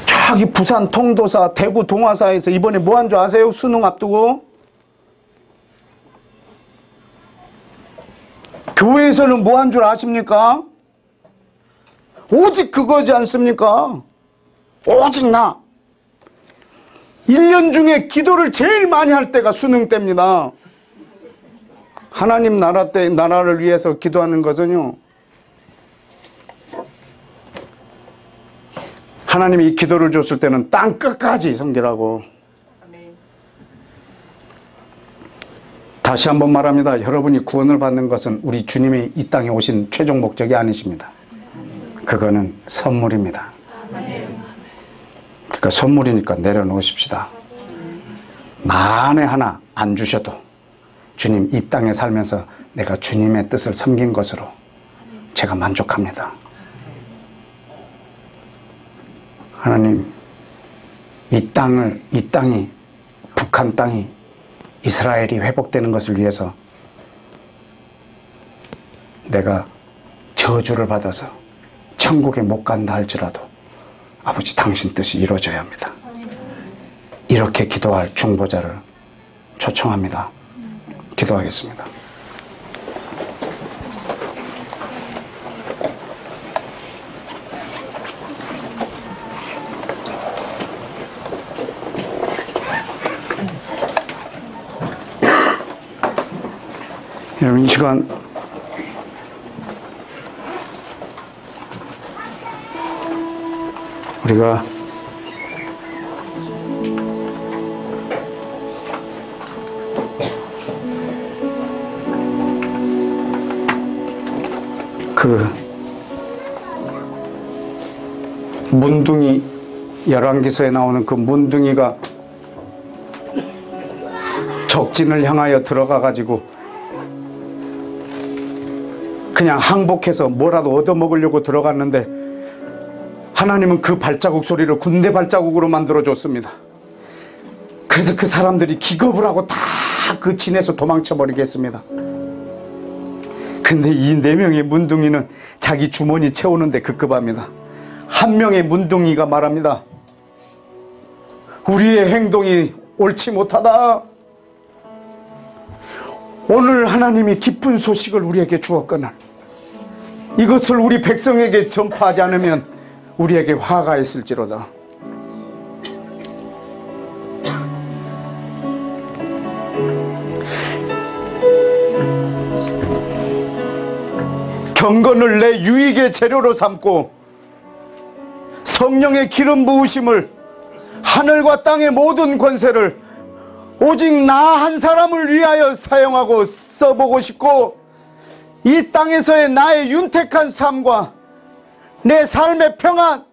저기 부산 통도사, 대구 동화사에서 이번에 뭐 한 줄 아세요? 수능 앞두고. 교회에서는 뭐 한 줄 아십니까? 오직 그거지 않습니까? 오직 나. 1년 중에 기도를 제일 많이 할 때가 수능 때입니다. 하나님 나라를 위해서 기도하는 것은요, 하나님이 이 기도를 줬을 때는 땅 끝까지 성결하고, 다시 한번 말합니다. 여러분이 구원을 받는 것은 우리 주님이 이 땅에 오신 최종 목적이 아니십니다. 그거는 선물입니다. 그러니까 선물이니까 내려놓으십시다. 만에 하나 안 주셔도 주님 이 땅에 살면서 내가 주님의 뜻을 섬긴 것으로 제가 만족합니다. 하나님, 이 땅이, 북한 땅이, 이스라엘이 회복되는 것을 위해서 내가 저주를 받아서 천국에 못 간다 할지라도 아버지 당신 뜻이 이루어져야 합니다. 이렇게 기도할 중보자를 초청합니다. 기도하겠습니다. 여러분, 이 시간 우리가 그 문둥이, 열왕기서에 나오는 그 문둥이가 적진을 향하여 들어가 가지고 그냥 항복해서 뭐라도 얻어먹으려고 들어갔는데 하나님은 그 발자국 소리를 군대 발자국으로 만들어줬습니다. 그래서 그 사람들이 기겁을 하고 다 그 진에서 도망쳐버리겠습니다. 근데 이 4명의 문둥이는 자기 주머니 채우는데 급급합니다. 한 명의 문둥이가 말합니다. 우리의 행동이 옳지 못하다. 오늘 하나님이 기쁜 소식을 우리에게 주었거늘 이것을 우리 백성에게 전파하지 않으면 우리에게 화가 있을지로다. 경건을 내 유익의 재료로 삼고 성령의 기름 부으심을, 하늘과 땅의 모든 권세를 오직 나 한 사람을 위하여 사용하고 써보고 싶고, 이 땅에서의 나의 윤택한 삶과 내 삶의 평안,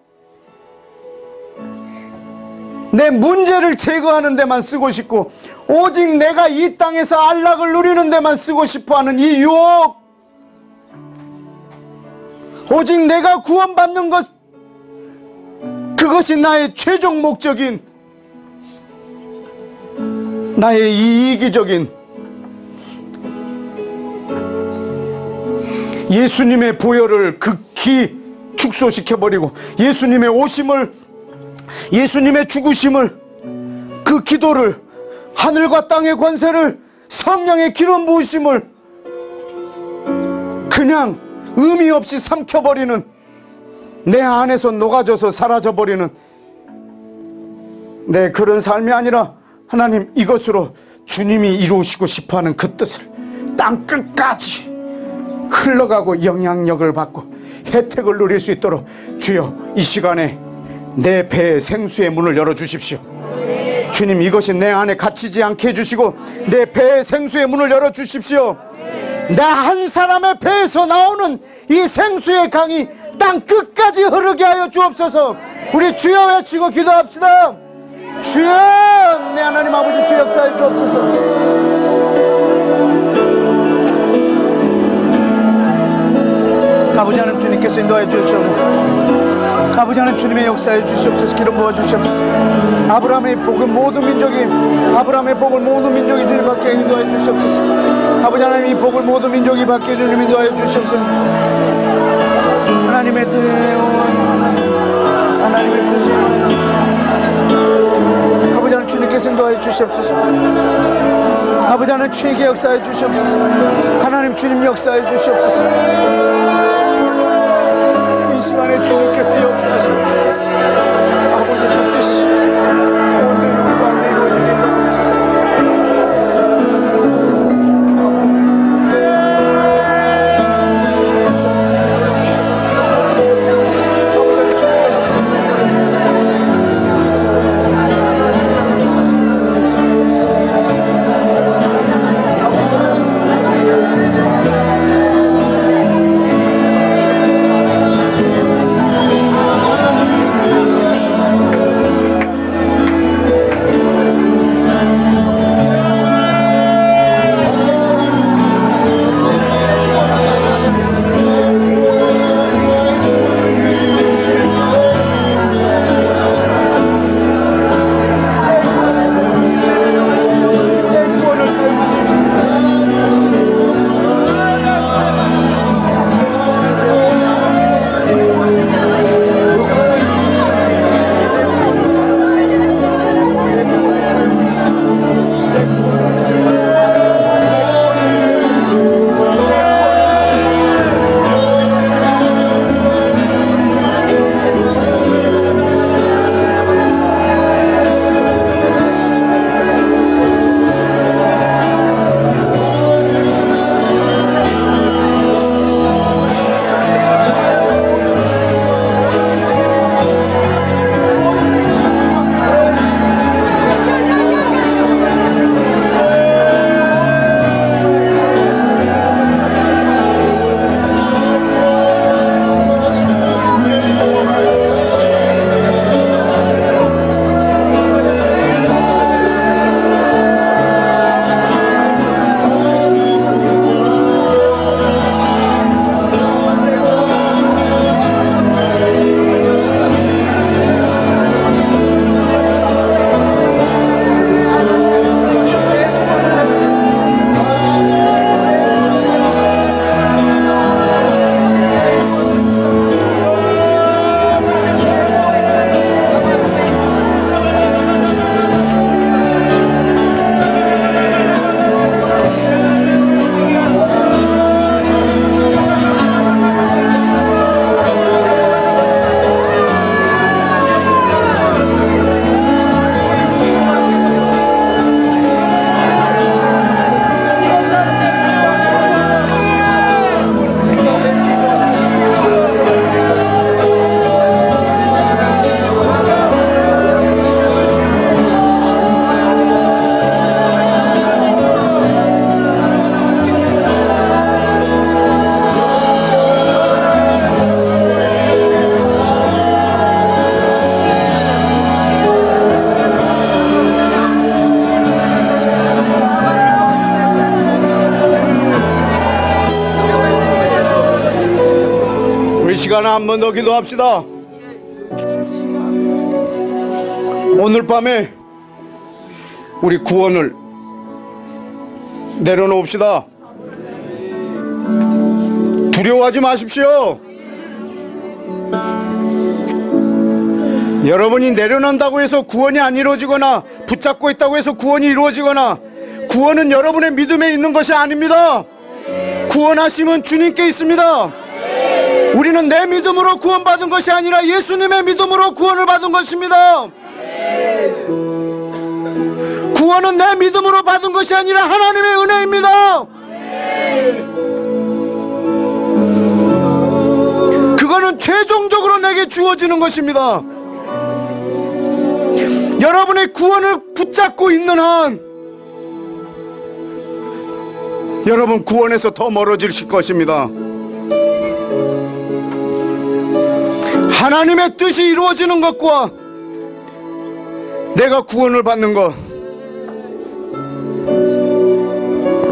내 문제를 제거하는 데만 쓰고 싶고, 오직 내가 이 땅에서 안락을 누리는 데만 쓰고 싶어하는 이 유혹, 오직 내가 구원받는 것, 그것이 나의 최종 목적인, 나의 이기적인 예수님의 보혈을 극히 축소시켜버리고 예수님의 오심을, 예수님의 죽으심을, 그 기도를, 하늘과 땅의 권세를, 성령의 기름 부으심을 그냥 의미 없이 삼켜버리는, 내 안에서 녹아져서 사라져버리는 내 그런 삶이 아니라, 하나님 이것으로 주님이 이루시고 싶어하는 그 뜻을 땅끝까지 흘러가고 영향력을 받고 혜택을 누릴 수 있도록 주여 이 시간에 내 배의 생수의 문을 열어주십시오. 주님, 이것이 내 안에 갇히지 않게 해주시고 내 배의 생수의 문을 열어주십시오. 나 한 사람의 배에서 나오는 이 생수의 강이 땅 끝까지 흐르게 하여 주옵소서. 우리 주여 외치고 기도합시다. 주여, 내 하나님 아버지, 주 역사해 주옵소서. 아버지 하나님, 주님께서 인도해 주시옵소서. 아버지 하나님, 주님의 역사해 주시옵소서. 기름 부어 주시옵소서. 아브라함의 복을 모든 민족이, 아브라함의 복을 모든 민족이 주님 받게 인도해 주시옵소서. 아버지 하나님, 이 복을 모든 민족이 받게 주님 인도해 주시옵소서. 하나님의 뜻에 하나님의 뜻에 아버지 하나님, 주님께서 인도해 주시옵소서. 아버지 하나님, 주님께 역사해 주시옵소서. 하나님, 주님 역사해 주시옵소서. 이 시간에 주님께서 역사하시옵소서. 아버지의 뜻이 모든 가운데 이루어지게 해주옵소서. 시간에 한 번 더 기도합시다. 오늘 밤에 우리 구원을 내려놓읍시다. 두려워하지 마십시오. 여러분이 내려놓는다고 해서 구원이 안 이루어지거나 붙잡고 있다고 해서 구원이 이루어지거나, 구원은 여러분의 믿음에 있는 것이 아닙니다. 구원하심은 주님께 있습니다. 우리는 내 믿음으로 구원받은 것이 아니라 예수님의 믿음으로 구원을 받은 것입니다. 구원은 내 믿음으로 받은 것이 아니라 하나님의 은혜입니다. 그거는 최종적으로 내게 주어지는 것입니다. 여러분의 구원을 붙잡고 있는 한 여러분 구원에서 더 멀어지실 것입니다. 하나님의 뜻이 이루어지는 것과 내가 구원을 받는 것,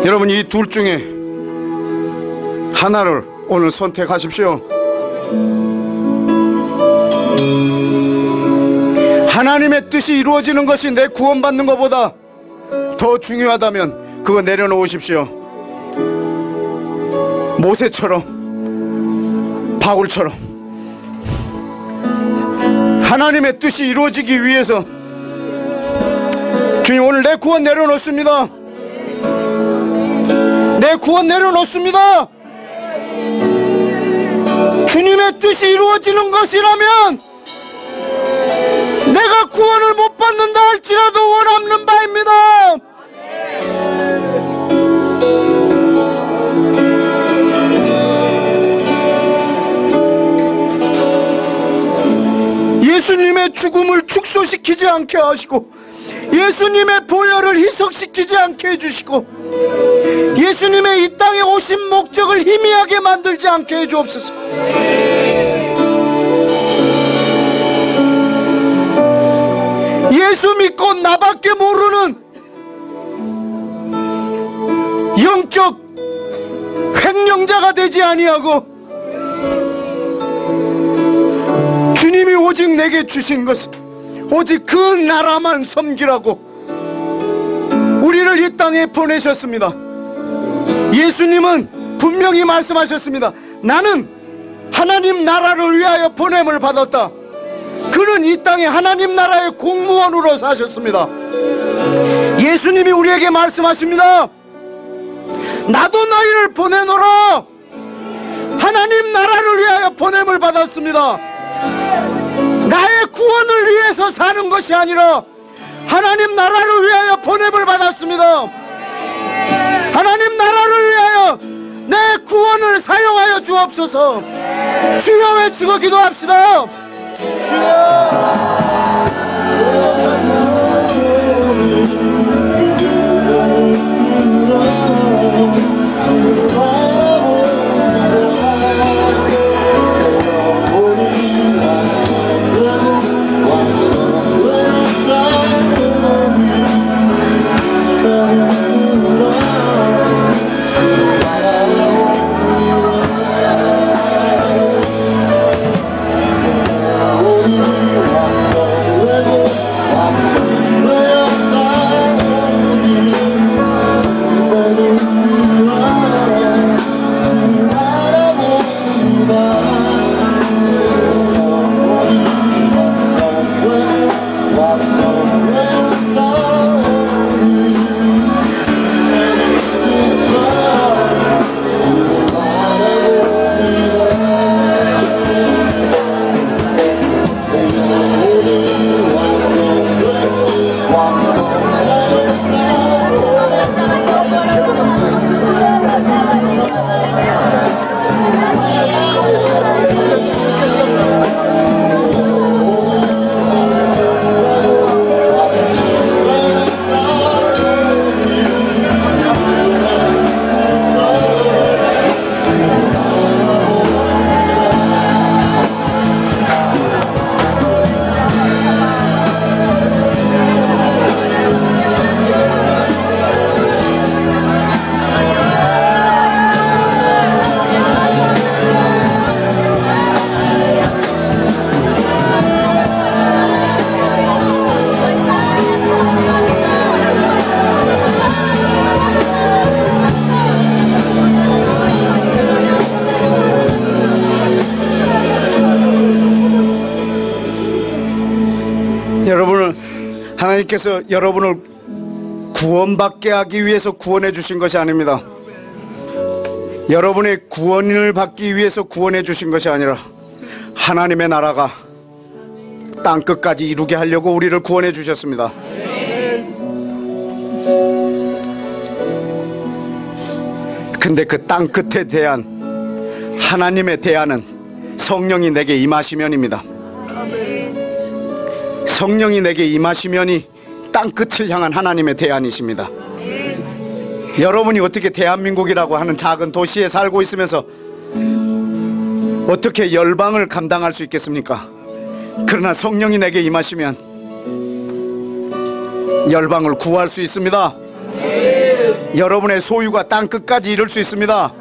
여러분 이 둘 중에 하나를 오늘 선택하십시오. 하나님의 뜻이 이루어지는 것이 내 구원받는 것보다 더 중요하다면 그거 내려놓으십시오. 모세처럼, 바울처럼 하나님의 뜻이 이루어지기 위해서 주님 오늘 내 구원 내려놓습니다. 내 구원 내려놓습니다. 주님의 뜻이 이루어지는 것이라면 내가 구원을 못 받는다 할지라도 원없는 바입니다. 예수님의 죽음을 축소시키지 않게 하시고, 예수님의 보혈을 희석시키지 않게 해주시고, 예수님의 이 땅에 오신 목적을 희미하게 만들지 않게 해주옵소서. 예수 믿고 나밖에 모르는 영적 횡령자가 되지 아니하고, 주님이 오직 내게 주신 것은 오직 그 나라만 섬기라고 우리를 이 땅에 보내셨습니다. 예수님은 분명히 말씀하셨습니다. 나는 하나님 나라를 위하여 보냄을 받았다. 그는 이 땅에 하나님 나라의 공무원으로 사셨습니다. 예수님이 우리에게 말씀하십니다. 나도 너희를 보내노라. 하나님 나라를 위하여 보냄을 받았습니다. 나의 구원을 위해서 사는 것이 아니라 하나님 나라를 위하여 보냄을 받았습니다. 하나님 나라를 위하여 내 구원을 사용하여 주옵소서. 주여 외치고 기도합시다. 주여 하나님께서 여러분을 구원받게 하기 위해서 구원해 주신 것이 아닙니다. 여러분의 구원을 받기 위해서 구원해 주신 것이 아니라 하나님의 나라가 땅끝까지 이루게 하려고 우리를 구원해 주셨습니다. 근데 그 땅끝에 대한 하나님의 대안은 성령이 내게 임하시면입니다. 성령이 내게 임하시면이 땅끝을 향한 하나님의 대안이십니다. 여러분이 어떻게 대한민국이라고 하는 작은 도시에 살고 있으면서 어떻게 열방을 감당할 수 있겠습니까? 그러나 성령이 내게 임하시면 열방을 구할 수 있습니다. 여러분의 소유가 땅끝까지 이룰 수 있습니다.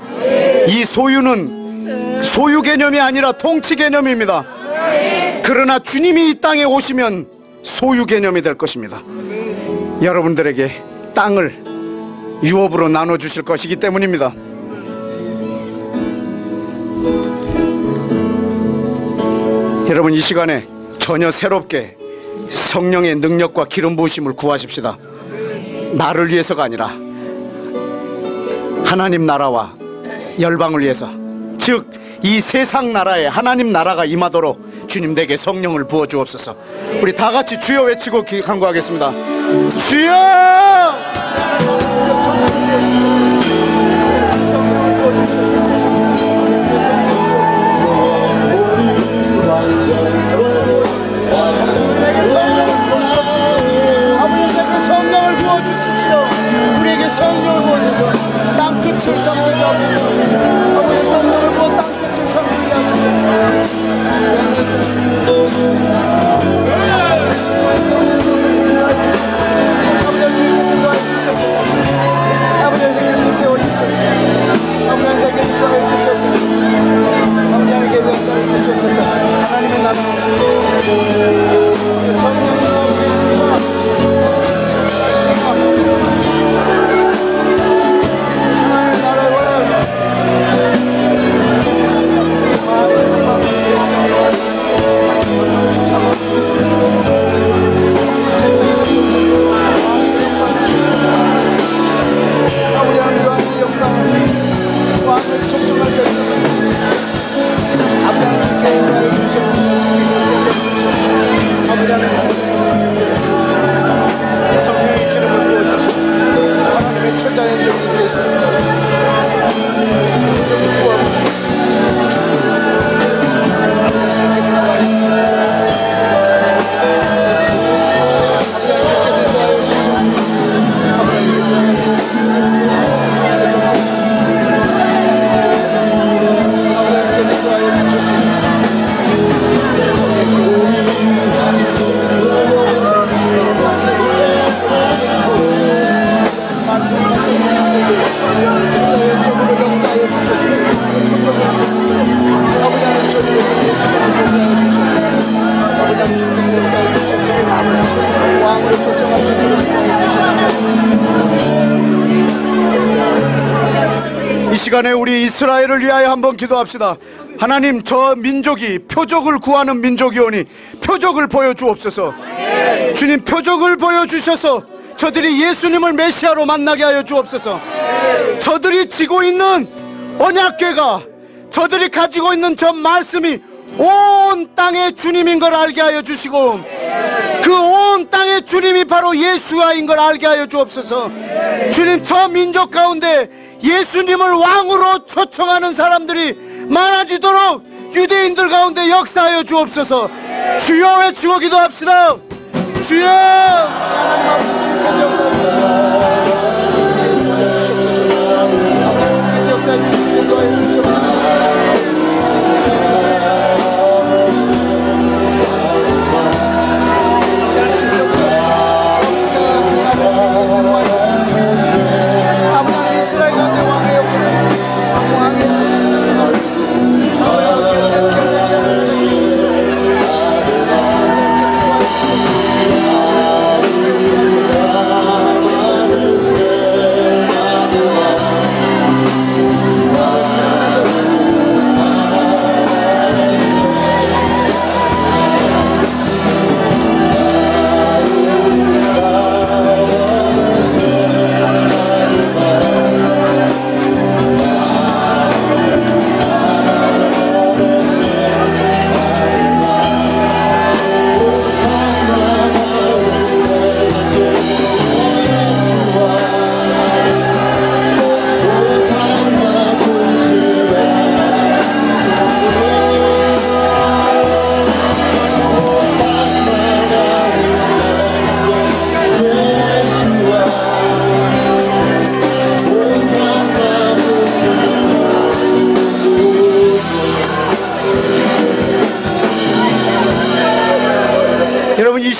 이 소유는 소유 개념이 아니라 통치 개념입니다. 그러나 주님이 이 땅에 오시면 소유 개념이 될 것입니다. 여러분들에게 땅을 유업으로 나눠주실 것이기 때문입니다. 여러분, 이 시간에 전혀 새롭게 성령의 능력과 기름 부으심을 구하십시다. 나를 위해서가 아니라 하나님 나라와 열방을 위해서, 즉 이 세상 나라에 하나님 나라가 임하도록 주님 내게 성령을 부어주옵소서. 우리 다 같이 주여 외치고 간구하겠습니다. 주여! 성령을 부어주십시오. 우리에게 성령을 부어주십시오. 땅끝을 섬기게 하소서. 아버지, 성령을 부어 땅끝을 섬기게 하소서. 아버지, 주님께서 도와주시옵소서. 아버지, 주님께서 도와주시옵소서. 아버지, 주님께서 도와주시옵소서. 하나님의 나라 성령으로 계십니다. 이 시간에 우리 이스라엘을 위하여 한번 기도합시다. 하나님, 저 민족이 표적을 구하는 민족이오니 표적을 보여주옵소서. 주님, 표적을 보여주셔서 저들이 예수님을 메시아로 만나게 하여 주옵소서. 저들이 지고 있는 언약궤가, 저들이 가지고 있는 저 말씀이 온 땅의 주님인 걸 알게 하여 주시고, 그 온 땅의 주님이 바로 예수와인 걸 알게 하여 주옵소서. 주님, 저 민족 가운데 예수님을 왕으로 초청하는 사람들이 많아지도록 유대인들 가운데 역사하여 주옵소서. 주여 외치고 기도합시다. 주여! 하나님 아버지, 주께서 역사하여 주시옵소서. 아버지, 주께서 역사하여 주시옵소서. 인도하여 주시옵소서.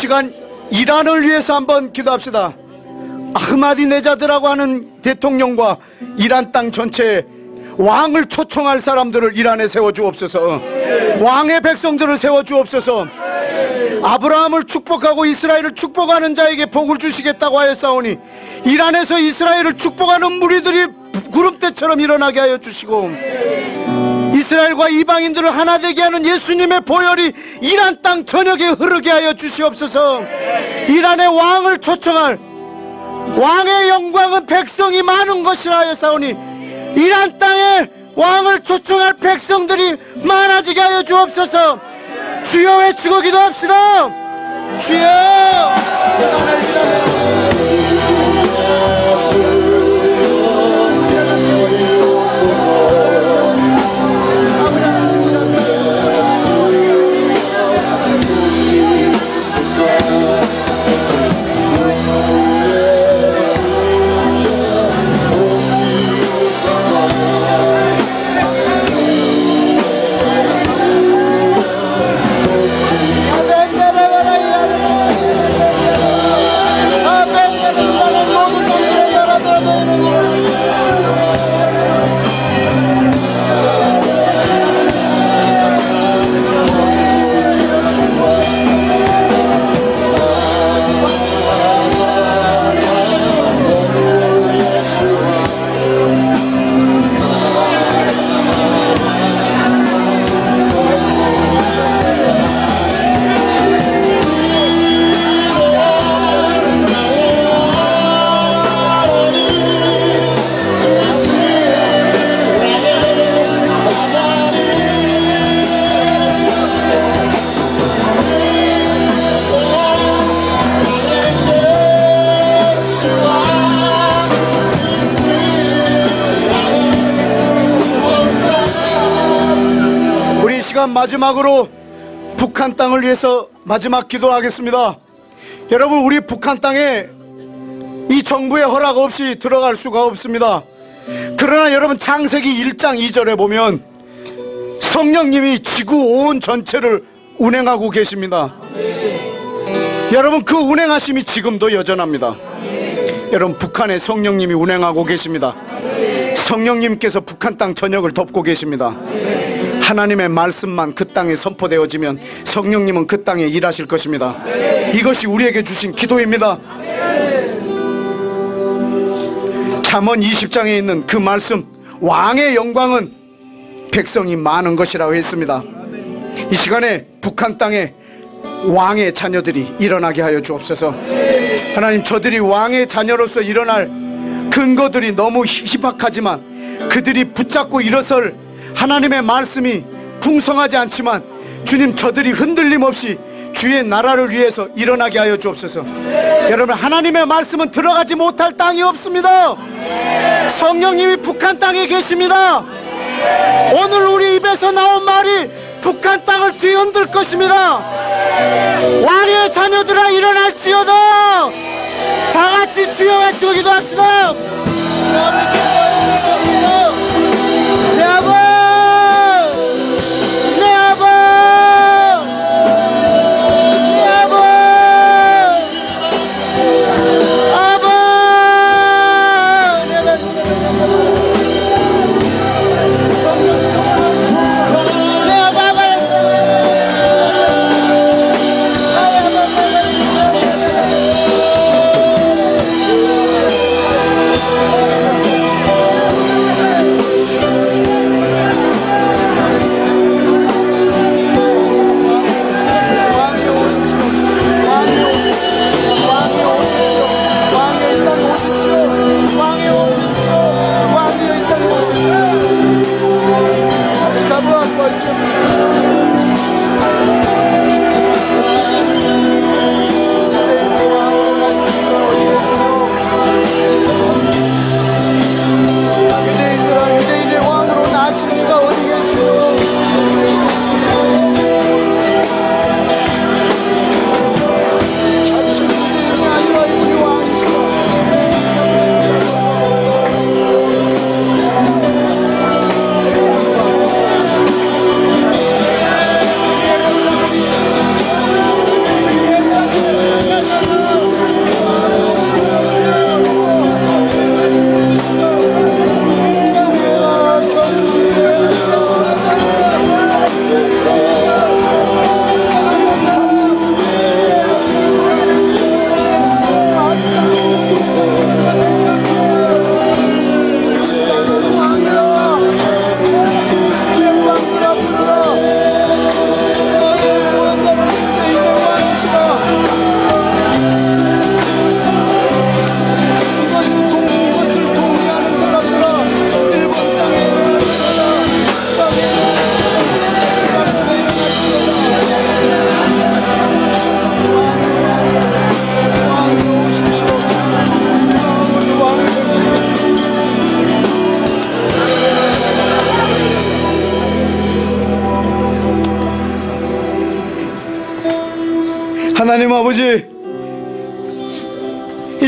시간 이란을 위해서 한번 기도합시다. 아흐마디네자드라고 하는 대통령과 이란 땅 전체에 왕을 초청할 사람들을 이란에 세워주옵소서. 왕의 백성들을 세워주옵소서. 아브라함을 축복하고 이스라엘을 축복하는 자에게 복을 주시겠다고 하였사오니 이란에서 이스라엘을 축복하는 무리들이 구름대처럼 일어나게 하여 주시고, 이스라엘과 이방인들을 하나 되게 하는 예수님의 보혈이 이란 땅 전역에 흐르게 하여 주시옵소서. 이란의 왕을 초청할, 왕의 영광은 백성이 많은 것이라 하였사오니 이란 땅에 왕을 초청할 백성들이 많아지게 하여 주옵소서. 주여 외치고 기도합시다. 주여. 마지막으로 북한 땅을 위해서 마지막 기도하겠습니다. 여러분, 우리 북한 땅에 이 정부의 허락 없이 들어갈 수가 없습니다. 그러나 여러분, 창세기 1장 2절에 보면 성령님이 지구 온 전체를 운행하고 계십니다. 여러분, 그 운행하심이 지금도 여전합니다. 여러분, 북한에 성령님이 운행하고 계십니다. 성령님께서 북한 땅 전역을 덮고 계십니다. 하나님의 말씀만 그 땅에 선포되어지면 성령님은 그 땅에 일하실 것입니다. 이것이 우리에게 주신 기도입니다. 잠언 20장에 있는 그 말씀, 왕의 영광은 백성이 많은 것이라고 했습니다. 이 시간에 북한 땅에 왕의 자녀들이 일어나게 하여 주옵소서. 하나님, 저들이 왕의 자녀로서 일어날 근거들이 너무 희박하지만 그들이 붙잡고 일어설 하나님의 말씀이 풍성하지 않지만 주님, 저들이 흔들림 없이 주의 나라를 위해서 일어나게 하여 주옵소서. 여러분, 하나님의 말씀은 들어가지 못할 땅이 없습니다. 성령님이 북한 땅에 계십니다. 오늘 우리 입에서 나온 말이 북한 땅을 뒤흔들 것입니다. 왕의 자녀들아 일어날지어다. 다같이 주여 외치고 기도합시다. 내 아버, 내 아버, 내 아버, 아버, 내 아버,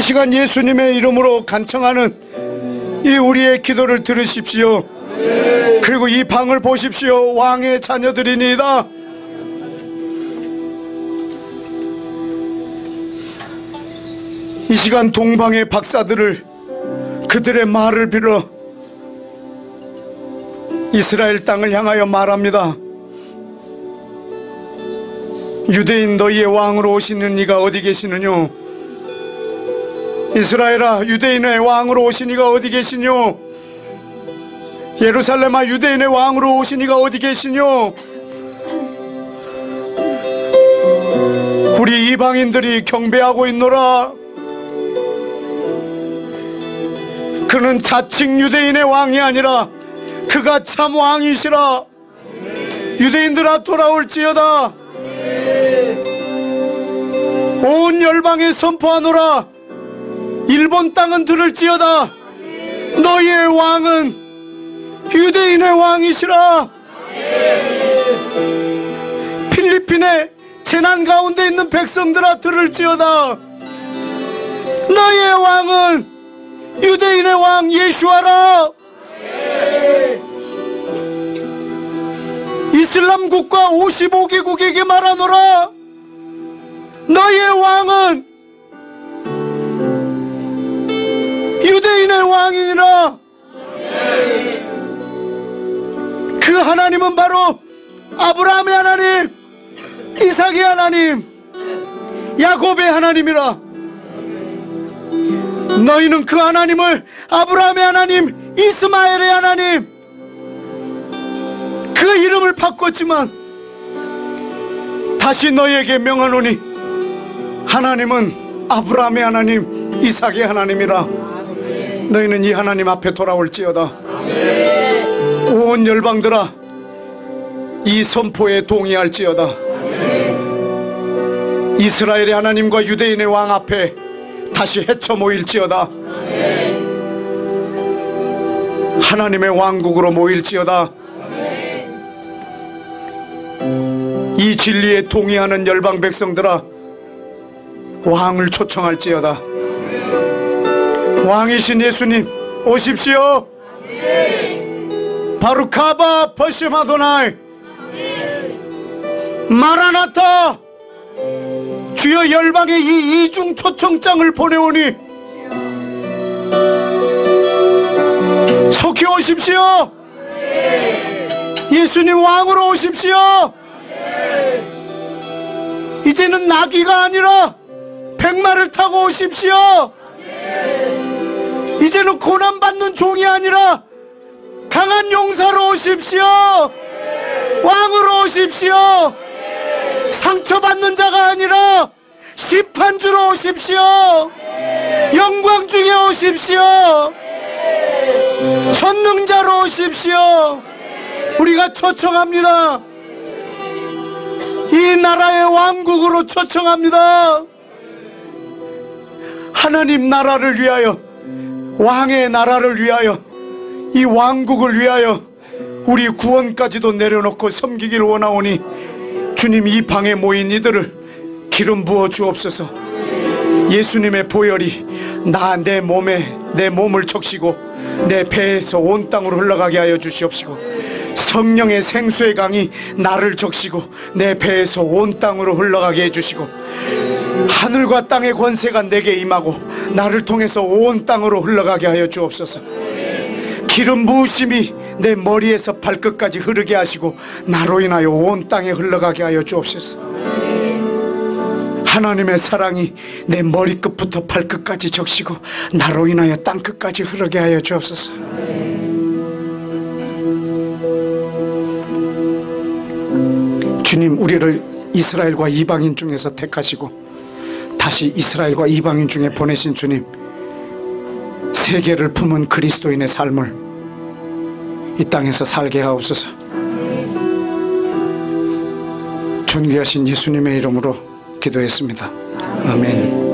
시간 예수님의 이름으로 간청하는 이 우리의 기도를 들으십시오. 그리고 이 방을 보십시오. 왕의 자녀들이니이다. 이 시간 동방의 박사들을 그들의 말을 빌어 이스라엘 땅을 향하여 말합니다. 유대인 너희의 왕으로 오시는 이가 어디 계시느뇨? 이스라엘아, 유대인의 왕으로 오신 이가 어디 계시뇨? 예루살렘아, 유대인의 왕으로 오신 이가 어디 계시뇨? 우리 이방인들이 경배하고 있노라. 그는 자칭 유대인의 왕이 아니라 그가 참 왕이시라. 유대인들아, 돌아올지어다. 온 열방에 선포하노라. 일본 땅은 들을지어다. 너희의 왕은 유대인의 왕이시라. 필리핀의 재난 가운데 있는 백성들아, 들을지어다. 너희의 왕은 유대인의 왕 예수아라. 이슬람 국가 55개국에게 말하노라. 너희의 왕은 유대인의 왕이니라. 그 하나님은 바로 아브라함의 하나님, 이삭의 하나님, 야곱의 하나님이라. 너희는 그 하나님을 아브라함의 하나님, 이스마엘의 하나님, 그 이름을 바꿨지만 다시 너희에게 명하노니 하나님은 아브라함의 하나님, 이삭의 하나님이라. 너희는 이 하나님 앞에 돌아올지어다. 온 열방들아, 이 선포에 동의할지어다. 이스라엘의 하나님과 유대인의 왕 앞에 다시 헤쳐 모일지어다. 하나님의 왕국으로 모일지어다. 이 진리에 동의하는 열방 백성들아, 왕을 초청할지어다. 왕이신 예수님 오십시오. 바루카바 버심 아도나이. 마라나타. 주여, 열방에 이 이중 초청장을 보내오니 속히 오십시오. 예수님 왕으로 오십시오. 이제는 나귀가 아니라 백마를 타고 오십시오. 이제는 고난받는 종이 아니라 강한 용사로 오십시오. 왕으로 오십시오. 상처받는 자가 아니라 심판주로 오십시오. 영광 중에 오십시오. 전능자로 오십시오. 우리가 초청합니다. 이 나라의 왕국으로 초청합니다. 하나님 나라를 위하여, 왕의 나라를 위하여, 이 왕국을 위하여 우리 구원까지도 내려놓고 섬기길 원하오니 주님, 이 방에 모인 이들을 기름 부어 주옵소서. 예수님의 보혈이 내 몸을 적시고 내 배에서 온 땅으로 흘러가게 하여 주시옵시고, 성령의 생수의 강이 나를 적시고 내 배에서 온 땅으로 흘러가게 해주시고, 하늘과 땅의 권세가 내게 임하고 나를 통해서 온 땅으로 흘러가게 하여 주옵소서. 기름 부으심이 내 머리에서 발끝까지 흐르게 하시고 나로 인하여 온 땅에 흘러가게 하여 주옵소서. 하나님의 사랑이 내 머리끝부터 발끝까지 적시고 나로 인하여 땅끝까지 흐르게 하여 주옵소서. 주님, 우리를 이스라엘과 이방인 중에서 택하시고 다시 이스라엘과 이방인 중에 보내신 주님, 세계를 품은 그리스도인의 삶을 이 땅에서 살게 하옵소서. 존귀하신 예수님의 이름으로 기도했습니다. 아멘.